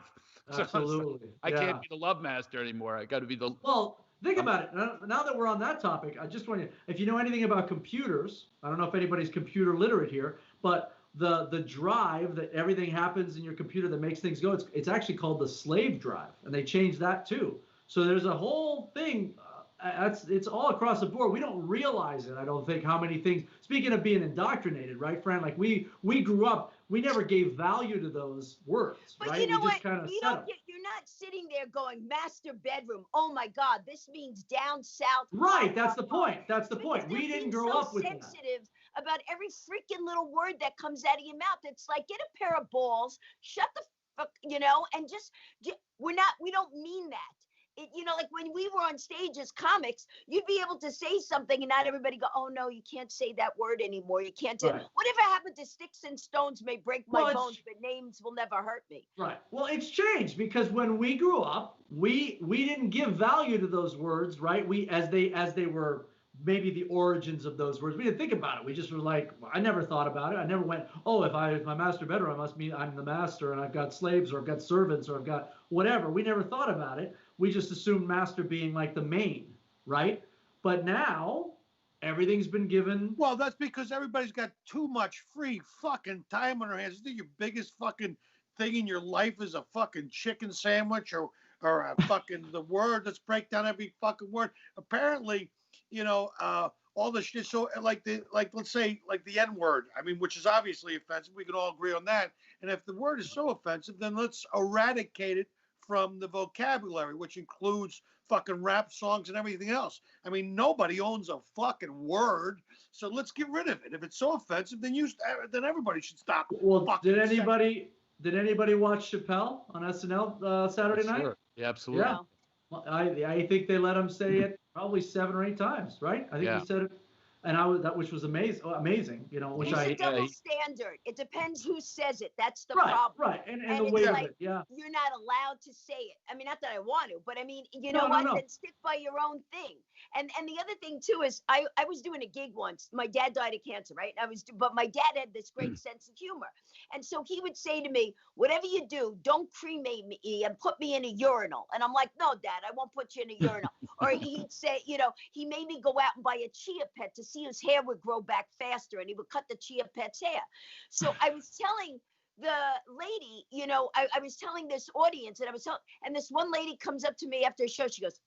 Absolutely. I can't be the Love Master anymore. I got to be the. Well, think about it. Now that we're on that topic, I just want you, if you know anything about computers, I don't know if anybody's computer literate here, but the drive that everything happens in your computer that makes things go, it's actually called the slave drive, and they changed that too. So there's a whole thing. It's all across the board. We don't realize it. I don't think how many things. Speaking of being indoctrinated, right, Fran? Like we grew up, we never gave value to those words, But right? you know we just what? kind of You're not sitting there going master bedroom. Oh my God, this means down south. Right. That's the point. That's the point. We didn't grow up with that. Sensitive about every freaking little word that comes out of your mouth. It's like, get a pair of balls, shut the fuck, and just we don't mean that. Like when we were on stage as comics, you'd be able to say something and not everybody go, oh no, you can't say that word anymore. You can't do Right. Whatever happened to sticks and stones may break my bones, but names will never hurt me. Right. Well, it's changed because when we grew up, we didn't give value to those words, right? We as they were maybe the origins of those words. We didn't think about it. We just were like, well, I never thought about it. I never went, oh, if my master bedroom, I must mean I'm the master and I've got slaves or I've got servants or I've got whatever. We never thought about it. We just assumed master being like the main, right? But now everything's been given. Well, that's because everybody's got too much free fucking time on their hands. You think your biggest fucking thing in your life is a fucking chicken sandwich or a fucking the word? Let's break down every fucking word. Apparently, all the shit. So let's say like the N word. I mean, which is obviously offensive. We can all agree on that. And if the word is so offensive, then let's eradicate it from the vocabulary, which includes fucking rap songs and everything else. I mean, nobody owns a fucking word, so let's get rid of it. If it's so offensive, then everybody should stop. Well, did anybody watch Chappelle on SNL Saturday night? Sure. Yeah, absolutely. Yeah. Well, I think they let him say it probably 7 or 8 times, right? I think he said it, and which was amazing. Which It's a double standard. It depends who says it. That's the right, problem. Right, and the way of it, yeah. You're not allowed to say it. I mean, not that I want to, but I mean, No. Then stick by your own thing. And the other thing too is I was doing a gig once. My dad died of cancer, right? But my dad had this great sense of humor. And so he would say to me, whatever you do, don't cremate me and put me in a urinal. And I'm like, no, Dad, I won't put you in a urinal. Or he'd say, he made me go out and buy a chia pet to see his hair would grow back faster, and he would cut the chia pet's hair. So I was telling the lady, I was telling this audience, and this one lady comes up to me after a show. She goes,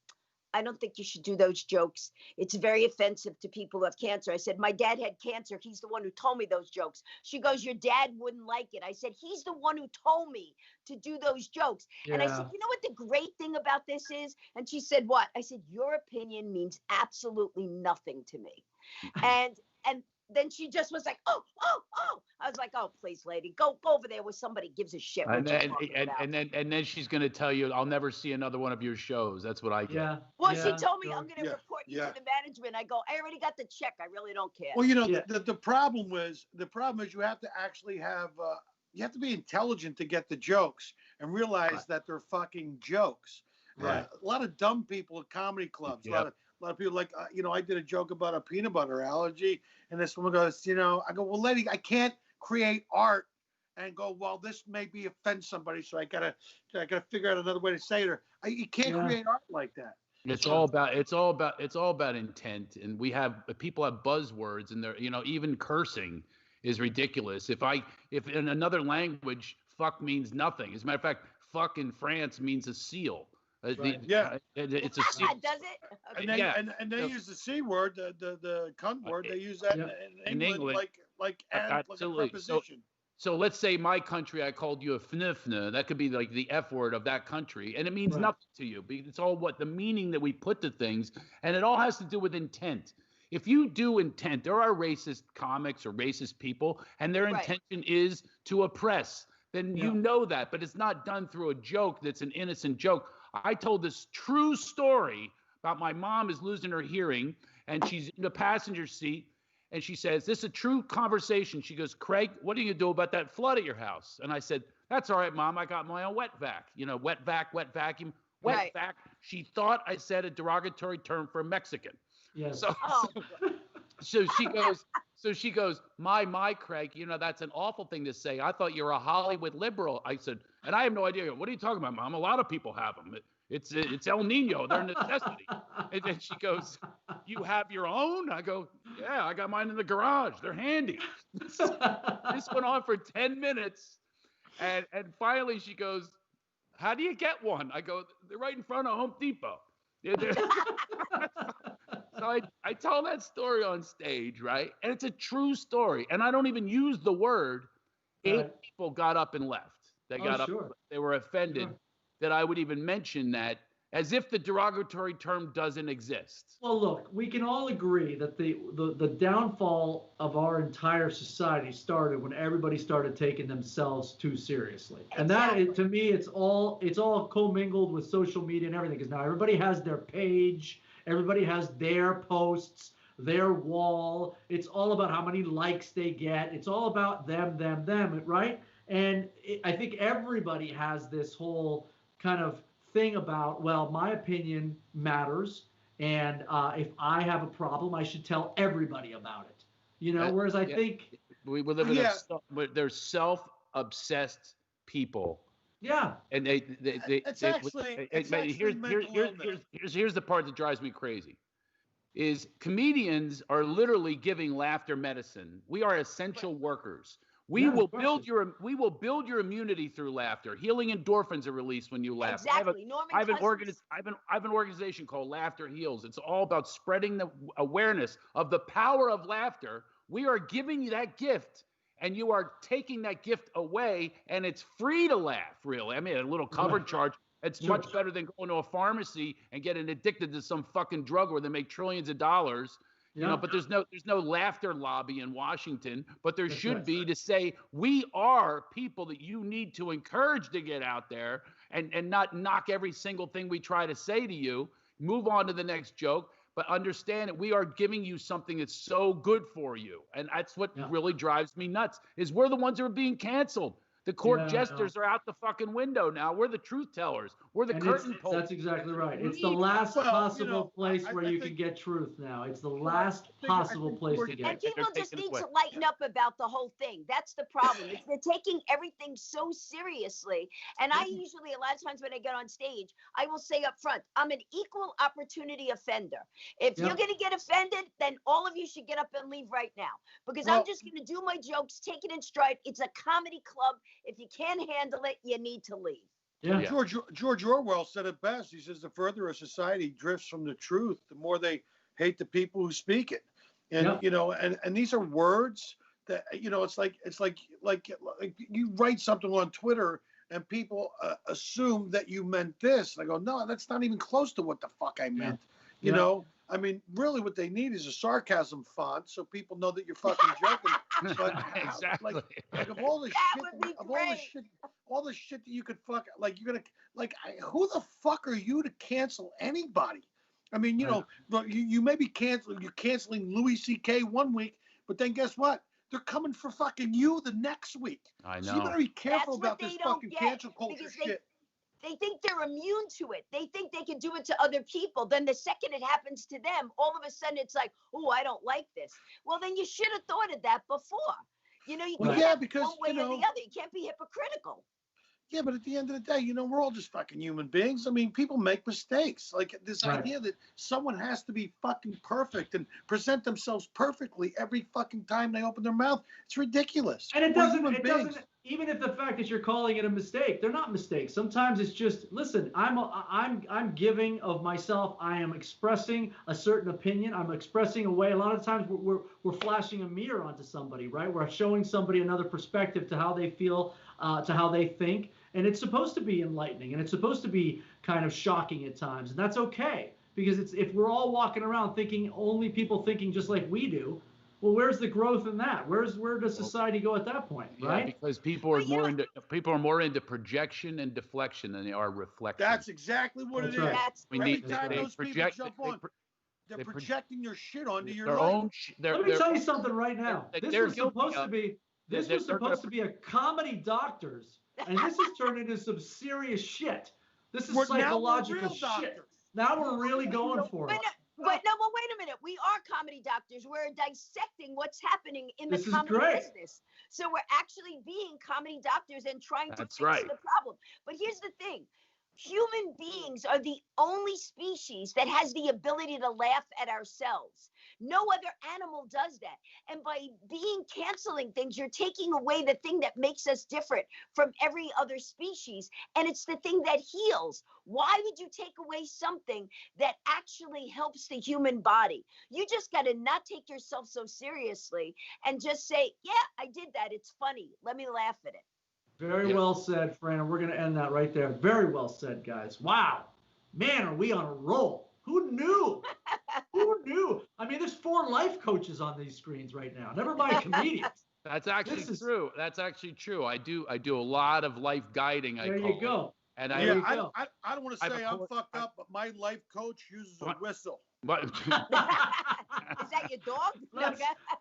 I don't think you should do those jokes. It's very offensive to people who have cancer. I said, my dad had cancer. He's the one who told me those jokes. She goes, your dad wouldn't like it. I said, he's the one who told me to do those jokes. Yeah. And I said, you know what the great thing about this is? And she said, what? I said, your opinion means absolutely nothing to me. And then she just was like, oh. I was like, oh, please, lady, go over there where somebody gives a shit. And then she's going to tell you, I'll never see another one of your shows. That's what I get. Yeah. Well, she told me I'm going to report you to the management. I go, I already got the check. I really don't care. Well, the problem is you have to actually have you have to be intelligent to get the jokes and realize that they're fucking jokes. Right. A lot of dumb people at comedy clubs. Yep. A lot of people like, I did a joke about a peanut butter allergy, and this woman goes, I go, well, lady, I can't create art and go, well, this maybe offend somebody, so I gotta figure out another way to say it. You can't create art like that. It's all about intent, and people have buzzwords, and they're even cursing is ridiculous. If in another language, fuck means nothing. As a matter of fact, fuck in France means a seal. Right. It's a seal. Does it? Okay. And they use the C word, the cunt word. They use that in England like a preposition. So let's say my country, I called you a fnifna. That could be like the F word of that country, and it means nothing to you. It's all the meaning that we put to things, and it all has to do with intent. If you do intent, there are racist comics or racist people, and their intention is to oppress. Then you know that, but it's not done through a joke that's an innocent joke. I told this true story about my mom is losing her hearing, and she's in the passenger seat, and she says, this is a true conversation. She goes, Craig, what are you going to do about that flood at your house? And I said, that's all right, Mom. I got my own wet vac. Wet vacuum. Wet vac. She thought I said a derogatory term for a Mexican. Yes. So she goes, my Craig, that's an awful thing to say. I thought you were a Hollywood liberal. I said, and I have no idea. What are you talking about, Mom? A lot of people have them. It's El Nino. They're a necessity. And then she goes, you have your own? I go, yeah, I got mine in the garage. They're handy. This went on for 10 minutes. And finally she goes, how do you get one? I go, they're right in front of Home Depot. So I tell that story on stage, right? And it's a true story. And I don't even use the word. 8 people got up and left. They got up. Sure. They were offended that I would even mention that, as if the derogatory term doesn't exist. Well, look, we can all agree that the downfall of our entire society started when everybody started taking themselves too seriously. And that, to me, it's all commingled with social media and everything, because now everybody has their page, everybody has their posts, their wall. It's all about how many likes they get. It's all about them, right? And I think everybody has this whole kind of thing about, well, my opinion matters, and if I have a problem, I should tell everybody about it. Whereas I think we live in they're self-obsessed people. Yeah, and here's the part that drives me crazy. Is comedians are literally giving laughter medicine. We are essential workers. We will build your immunity through laughter. Healing endorphins are released when you laugh. Exactly. I have an organization called Laughter Heals. It's all about spreading the awareness of the power of laughter. We are giving you that gift, and you are taking that gift away, and it's free to laugh, really. I mean, a little cover charge. It's much better than going to a pharmacy and getting addicted to some fucking drug where they make trillions of dollars. But there's no laughter lobby in Washington, but there should be, to say we are people that you need to encourage to get out there and not knock every single thing we try to say to you. Move on to the next joke, but understand that we are giving you something that's so good for you. And that's what really drives me nuts, is we're the ones that are being canceled. The court jesters are out the fucking window now. We're the truth tellers. We're the curtain pullers. That's exactly right. It's the last possible place where you can get truth now. It's the last possible place to get it. And people just need to lighten up about the whole thing. That's the problem. They're taking everything so seriously. And I usually, a lot of times when I get on stage, I will say up front, I'm an equal opportunity offender. If you're going to get offended, then all of you should get up and leave right now. Because I'm just going to do my jokes, take it in stride. It's a comedy club. If you can't handle it, you need to leave. Yeah. George Orwell said it best. He says the further a society drifts from the truth, the more they hate the people who speak it. And and these are words that it's like you write something on Twitter and people assume that you meant this. And I go, no, that's not even close to what the fuck I meant. You know. I mean, really, what they need is a sarcasm font so people know that you're fucking joking. But exactly. like of all the shit that you could fuck, like you're gonna who the fuck are you to cancel anybody? I mean, you may be you're canceling Louis C.K. one week, but then guess what? They're coming for fucking you the next week. I know. So you better be careful about this fucking cancel culture shit. They think they're immune to it. They think they can do it to other people. Then the second it happens to them, all of a sudden it's like, oh, I don't like this. Well, then you should have thought of that before. You can't have one way or the other. You can't be hypocritical. Yeah, but at the end of the day, we're all just fucking human beings. I mean, people make mistakes. Like this idea that someone has to be fucking perfect and present themselves perfectly every fucking time they open their mouth. It's ridiculous. And it doesn't, even if the fact that you're calling it a mistake, they're not mistakes. Sometimes it's just, listen, I'm giving of myself. I am expressing a certain opinion. I'm expressing a way. A lot of times we're flashing a mirror onto somebody, right? We're showing somebody another perspective to how they feel, to how they think. And it's supposed to be enlightening, and it's supposed to be kind of shocking at times. And that's okay, because if we're all walking around thinking only people thinking just like we do, Well, where's the growth in that? Where does society go at that point, right? Yeah, because people are more into projection and deflection than they are reflection. That's exactly what it is. Every time those people jump on, they're projecting their shit onto your life. Let me tell you something right now. This was supposed to be a comedy doctors, and this has turned into some serious shit. This is psychological shit. Now we're really going for it. But wait a minute. We are comedy doctors. We're dissecting what's happening in the comedy business. So we're actually being comedy doctors and trying to fix the problem. But here's the thing. Human beings are the only species that has the ability to laugh at ourselves. No other animal does that. And by canceling things, you're taking away the thing that makes us different from every other species. And it's the thing that heals. Why would you take away something that actually helps the human body? You just got to not take yourself so seriously and just say, yeah, I did that. It's funny. Let me laugh at it. Very well said, Fran. And we're going to end that right there. Very well said, guys. Wow. Man, are we on a roll? Who knew? Who knew? I mean, there's 4 life coaches on these screens right now. Never mind comedians. That's actually true. That's actually true. I do a lot of life guiding. There you go. And I don't want to say I'm fucked up, but my life coach uses a whistle. Is that your dog?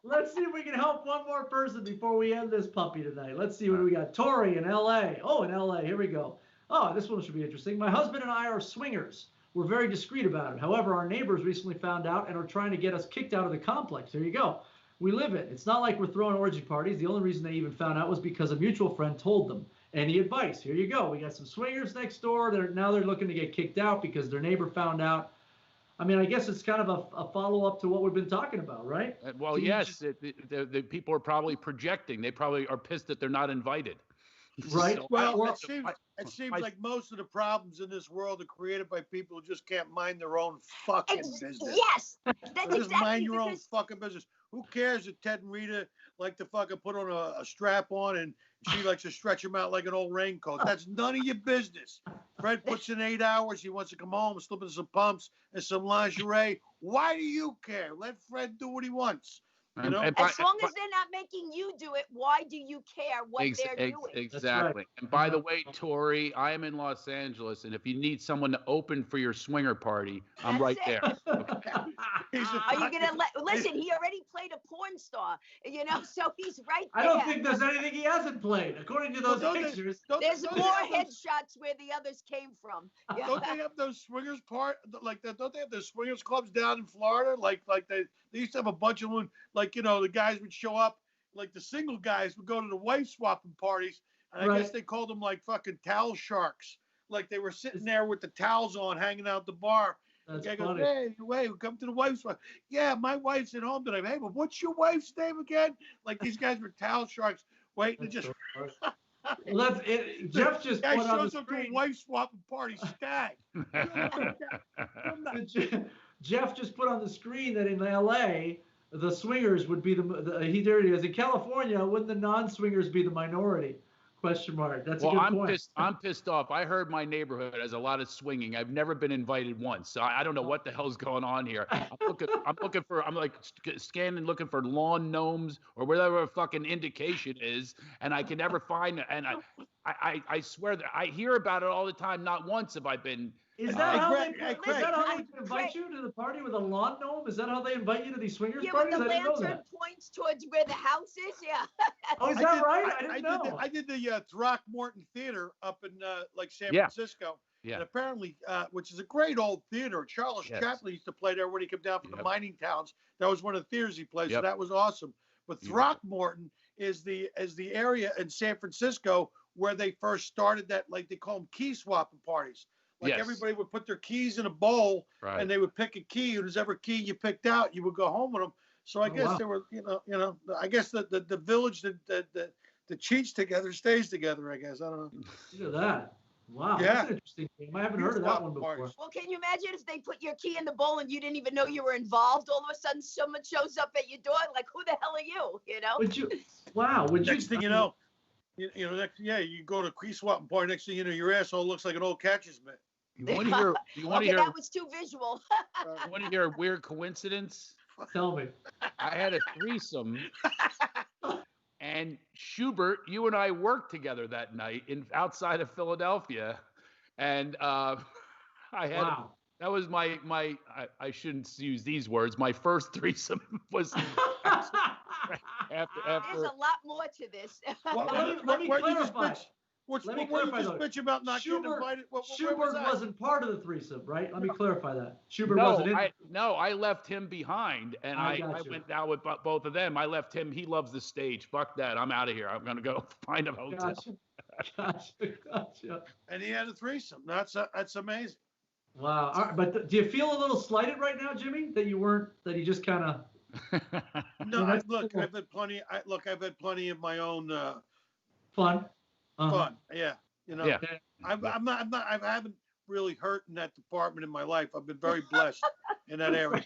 Let's see if we can help one more person before we end this puppy tonight. Let's see what we got. Tori in L.A. Oh, in L.A. Here we go. Oh, this one should be interesting. My husband and I are swingers. We're very discreet about it. However, our neighbors recently found out and are trying to get us kicked out of the complex. There you go. We live it. It's not like we're throwing orgy parties. The only reason they even found out was because a mutual friend told them. Any advice? Here you go. We got some swingers next door. Now they're looking to get kicked out because their neighbor found out. I mean, I guess it's kind of a follow-up to what we've been talking about, right? Well, yes. The people are probably projecting. They probably are pissed that they're not invited. Right. So, well, it seems like most of the problems in this world are created by people who just can't mind their own fucking business. Yes. Just mind your own fucking business. Who cares if Ted and Rita like to fucking put on a strap on and she likes to stretch him out like an old raincoat? That's none of your business. Fred puts in 8 hours. He wants to come home and slip in some pumps and some lingerie. Why do you care? Let Fred do what he wants. You know? As long as they're not making you do it, why do you care what they're doing? Exactly. Right. And by the way, Tori, I am in Los Angeles, and if you need someone to open for your swinger party, I'm right there. Okay. Are you gonna listen? He already played a porn star, so he's right there. I don't think there's anything he hasn't played, according to those pictures. There's more headshots where the others came from. Yeah. Don't they have those swingers don't they have those swingers clubs down in Florida? Like they used to have a bunch of them. Like, the guys would show up, like the single guys would go to the wife swapping parties, and I guess they called them like fucking towel sharks. Like they were sitting there with the towels on, hanging out the bar. That's funny. Goes, hey, we come to the wife swap. Yeah, my wife's at home tonight. Hey, but what's your wife's name again? Like these guys were towel sharks waiting to just. Well, Jeff just put on the screen. To a wife swapping party stag. Jeff just put on the screen that in L.A., the swingers would be there it is. In California, wouldn't the non-swingers be the minority? Question mark. That's a good point. I'm pissed off. I heard my neighborhood has a lot of swinging. I've never been invited once, so I don't know what the hell's going on here. I'm like scanning, looking for lawn gnomes or whatever a fucking indication is, and I can never find it. And I swear that I hear about it all the time. Not once have I been. Is that how they invite you to the party with a lawn gnome? Is that how they invite you to these swingers parties? Yeah, with the lantern points towards where the house is. Yeah. Oh, is that right? I didn't know. I did the Throckmorton Theater up in San Francisco. Yeah. And apparently, which is a great old theater. Charles Chaplin used to play there when he came down from the mining towns. That was one of the theaters he played. So that was awesome. But Throckmorton is the area in San Francisco where they first started that, like they call them key swapping parties. Like everybody would put their keys in a bowl, and they would pick a key. And whatever key you picked out, you would go home with them. So I guess there were, I guess the village that cheats together stays together. I guess I don't know. Look at that! Wow, that's an interesting game. I haven't heard of that one before. Well, can you imagine if they put your key in the bowl and you didn't even know you were involved? All of a sudden, someone shows up at your door, like, who the hell are you? Would you? Wow. Next thing you know, you go to a key swapping party. Next thing you know, your asshole looks like an old catcher's mitt. You want to hear? That was too visual. You want to hear a weird coincidence? Tell me. I had a threesome. And Schubert, you and I worked together that night outside of Philadelphia. And I had that was my I shouldn't use these words. My first threesome was after. There's a lot more to this. Let me clarify. Let me clarify. Just bitch about not getting invited. Schubert wasn't part of the threesome, right? Let me clarify that. Schubert wasn't in. I left him behind, and I went down with both of them. I left him. He loves the stage. Fuck that. I'm out of here. I'm gonna go find a hotel. Gotcha. And he had a threesome. That's amazing. Wow. All right, but do you feel a little slighted right now, Jimmy, that you just kind of? No, I've had plenty. I've had plenty of my own fun. Fun, yeah. You know, yeah. I haven't really hurt in that department in my life. I've been very blessed in that area.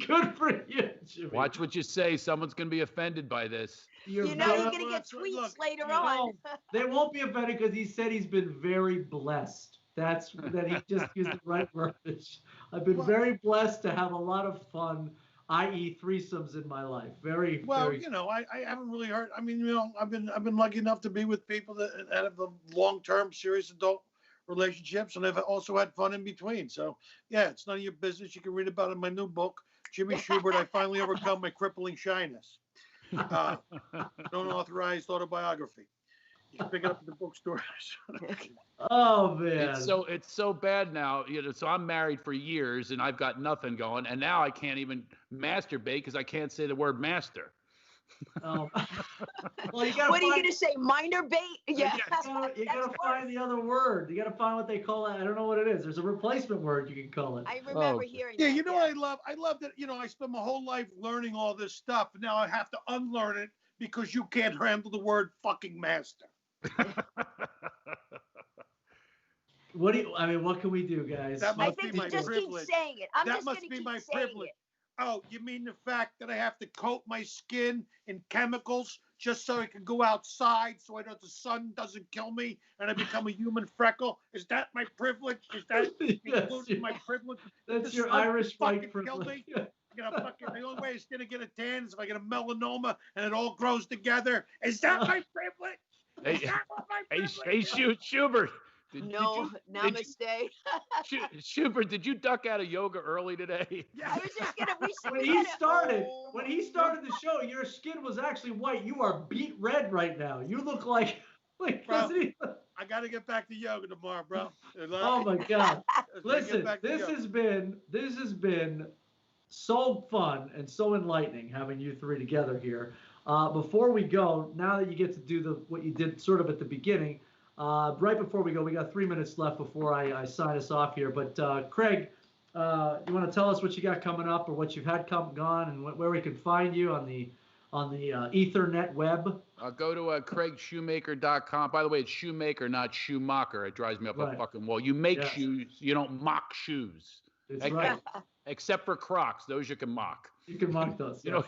Good for you, Jimmy. Watch what you say. Someone's going to be offended by this. You're going to get tweets later on. They won't be offended because he said he's been very blessed. That he just used the right verbiage. I've been very blessed to have a lot of fun, i.e. threesomes in my life. Very you know, I haven't really heard. I mean, you know, I've been lucky enough to be with people that have the long-term serious adult relationships, and I've also had fun in between. So yeah, it's none of your business. You can read about it in my new book, Jimmy Shubert. I finally overcome my crippling shyness. Unauthorized autobiography. You can pick it up at the bookstore. Oh man, it's so bad now. You know, so I'm married for years and I've got nothing going, and now I can't even masturbate because I can't say the word master. Oh. Well, what are you gonna say? Minor bait? Yeah. You gotta find the other word. You gotta find what they call it. I don't know what it is. There's a replacement word you can call it. I remember hearing. Yeah, you know what I love? I love that. You know, I spent my whole life learning all this stuff, and now I have to unlearn it because you can't handle the word fucking master. What can we do, guys? That must be my just privilege. Keep saying it. That must be my privilege. Oh, you mean the fact that I have to coat my skin in chemicals just so I can go outside so the sun doesn't kill me and I become a human freckle? Is that my privilege? Is that including my privilege? That's your Irish white privilege. The only way it's gonna get a tan is if I get a melanoma and it all grows together. Is that my privilege? Hey, Schubert. Namaste. Schubert, did you duck out of yoga early today? Yeah. I was just gonna. When he started the show, your skin was actually white. You are beet red right now. You look like. Bro, I got to get back to yoga tomorrow, bro. Oh my God! Listen, this has been so fun and so enlightening having you three together here. Before we go, now that you get to do what you did sort of at the beginning. Right before we go, we got 3 minutes left before I sign us off here. But Craig, you want to tell us what you got coming up or what you've had gone and where we can find you on the Ethernet web? Go to craigshoemaker.com. By the way, it's Shoemaker, not Schumacher. It drives me up a fucking wall. You make shoes. You don't mock shoes. That's right. Except for Crocs. Those you can mock. You can mock those. You know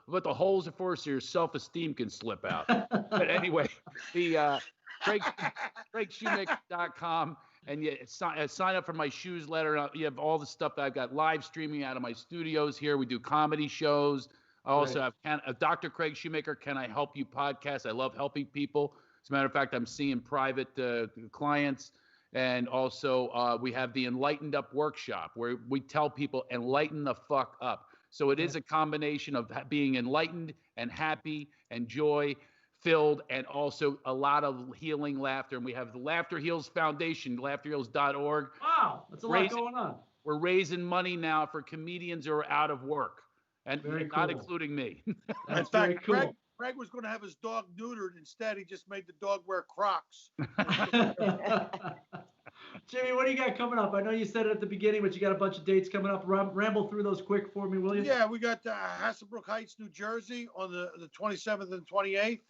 what the holes are for, so your self-esteem can slip out. But anyway, the craigshoemaker.com, and you sign up for my shoes letter. You have all the stuff that I've got live streaming out of my studios here. We do comedy shows. I also have Dr. Craig Shoemaker, Can I Help You podcast. I love helping people. As a matter of fact, I'm seeing private clients. And also we have the Enlightened Up workshop where we tell people enlighten the fuck up. So it is a combination of being enlightened and happy and joy filled, and also a lot of healing laughter. And we have the Laughter Heals Foundation, laughterheals.org. Wow, that's a lot going on. We're raising money now for comedians who are out of work, and not including me. That's very cool. Craig was going to have his dog neutered. Instead, he just made the dog wear Crocs. Jimmy, what do you got coming up? I know you said it at the beginning, but you got a bunch of dates coming up. Ramble through those quick for me, will you? Yeah, we got Hasselbrook Heights, New Jersey on the 27th and 28th.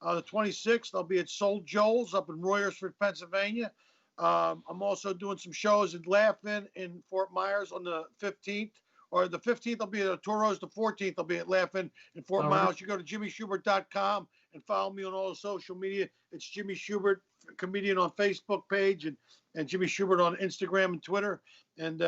The 26th, I'll be at Soul Joel's up in Royersford, Pennsylvania. I'm also doing some shows at Laugh-In in Fort Myers on the 15th. Or the 15th, I'll be at Toros. The 14th, I'll be at Laugh-In in Fort Myers. You go to jimmyshubert.com and follow me on all the social media. It's Jimmy Shubert, comedian on Facebook page, and Jimmy Shubert on Instagram and Twitter. And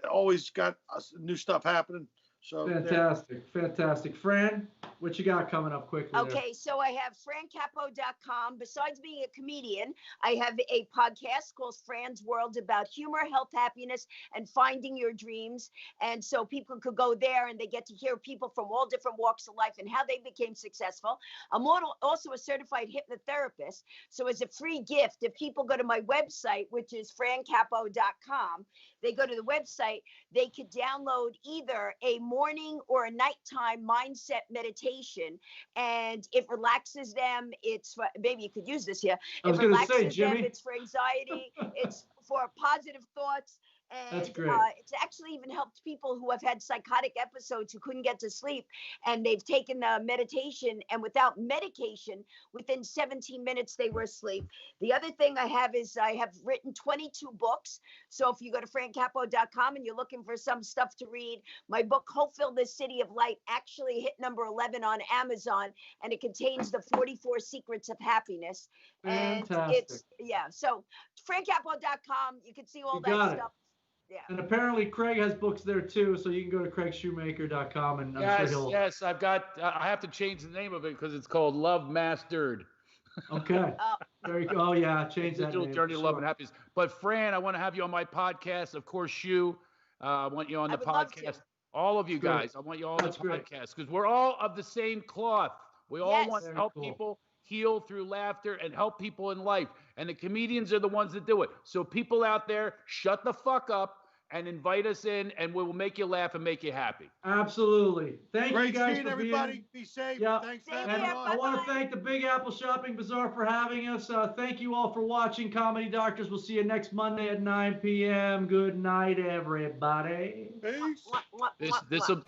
always got new stuff happening. So fantastic. Fran, what you got coming up quickly? Okay, so I have francapo.com. Besides being a comedian, I have a podcast called Fran's World about humor, health, happiness, and finding your dreams. And so people could go there and they get to hear people from all different walks of life and how they became successful. I'm also a certified hypnotherapist. So as a free gift, if people go to my website, which is francapo.com, they go to the website, they could download either a morning or a nighttime mindset meditation, and it relaxes them. It's for, maybe you could use this here. I was going to say, Jimmy. It's for anxiety. It's for positive thoughts. And that's great. It's actually even helped people who have had psychotic episodes who couldn't get to sleep, and they've taken the meditation, and without medication, within 17 minutes they were asleep. The other thing I have is I have written 22 books. So if you go to francapo.com and you're looking for some stuff to read, my book, Hopeful, the City of Light, actually hit number 11 on Amazon, and it contains the 44 secrets of happiness. Fantastic. And it's, so francapo.com, you can see all that stuff. Yeah. And apparently Craig has books there too, so you can go to craigshoemaker.com and I'm sure he'll... Yes, I've got, I have to change the name of it because it's called Love Mastered. Okay. There you go. Oh yeah, change that Digital name. Journey of Love and Happiness. But Fran, I want to have you on my podcast. Of course, I want you on the podcast. All of you guys, I want you all on the podcast because we're all of the same cloth. We all want to help people heal through laughter and help people in life. And the comedians are the ones that do it. So people out there, shut the fuck up and invite us in, and we will make you laugh and make you happy. Absolutely. Thank you guys for everybody. Be safe. Yeah. Thanks for having having us. I want to thank the Big Apple Shopping Bazaar for having us. Thank you all for watching Comedy Doctors. We'll see you next Monday at 9 p.m. Good night, everybody. Peace. This will...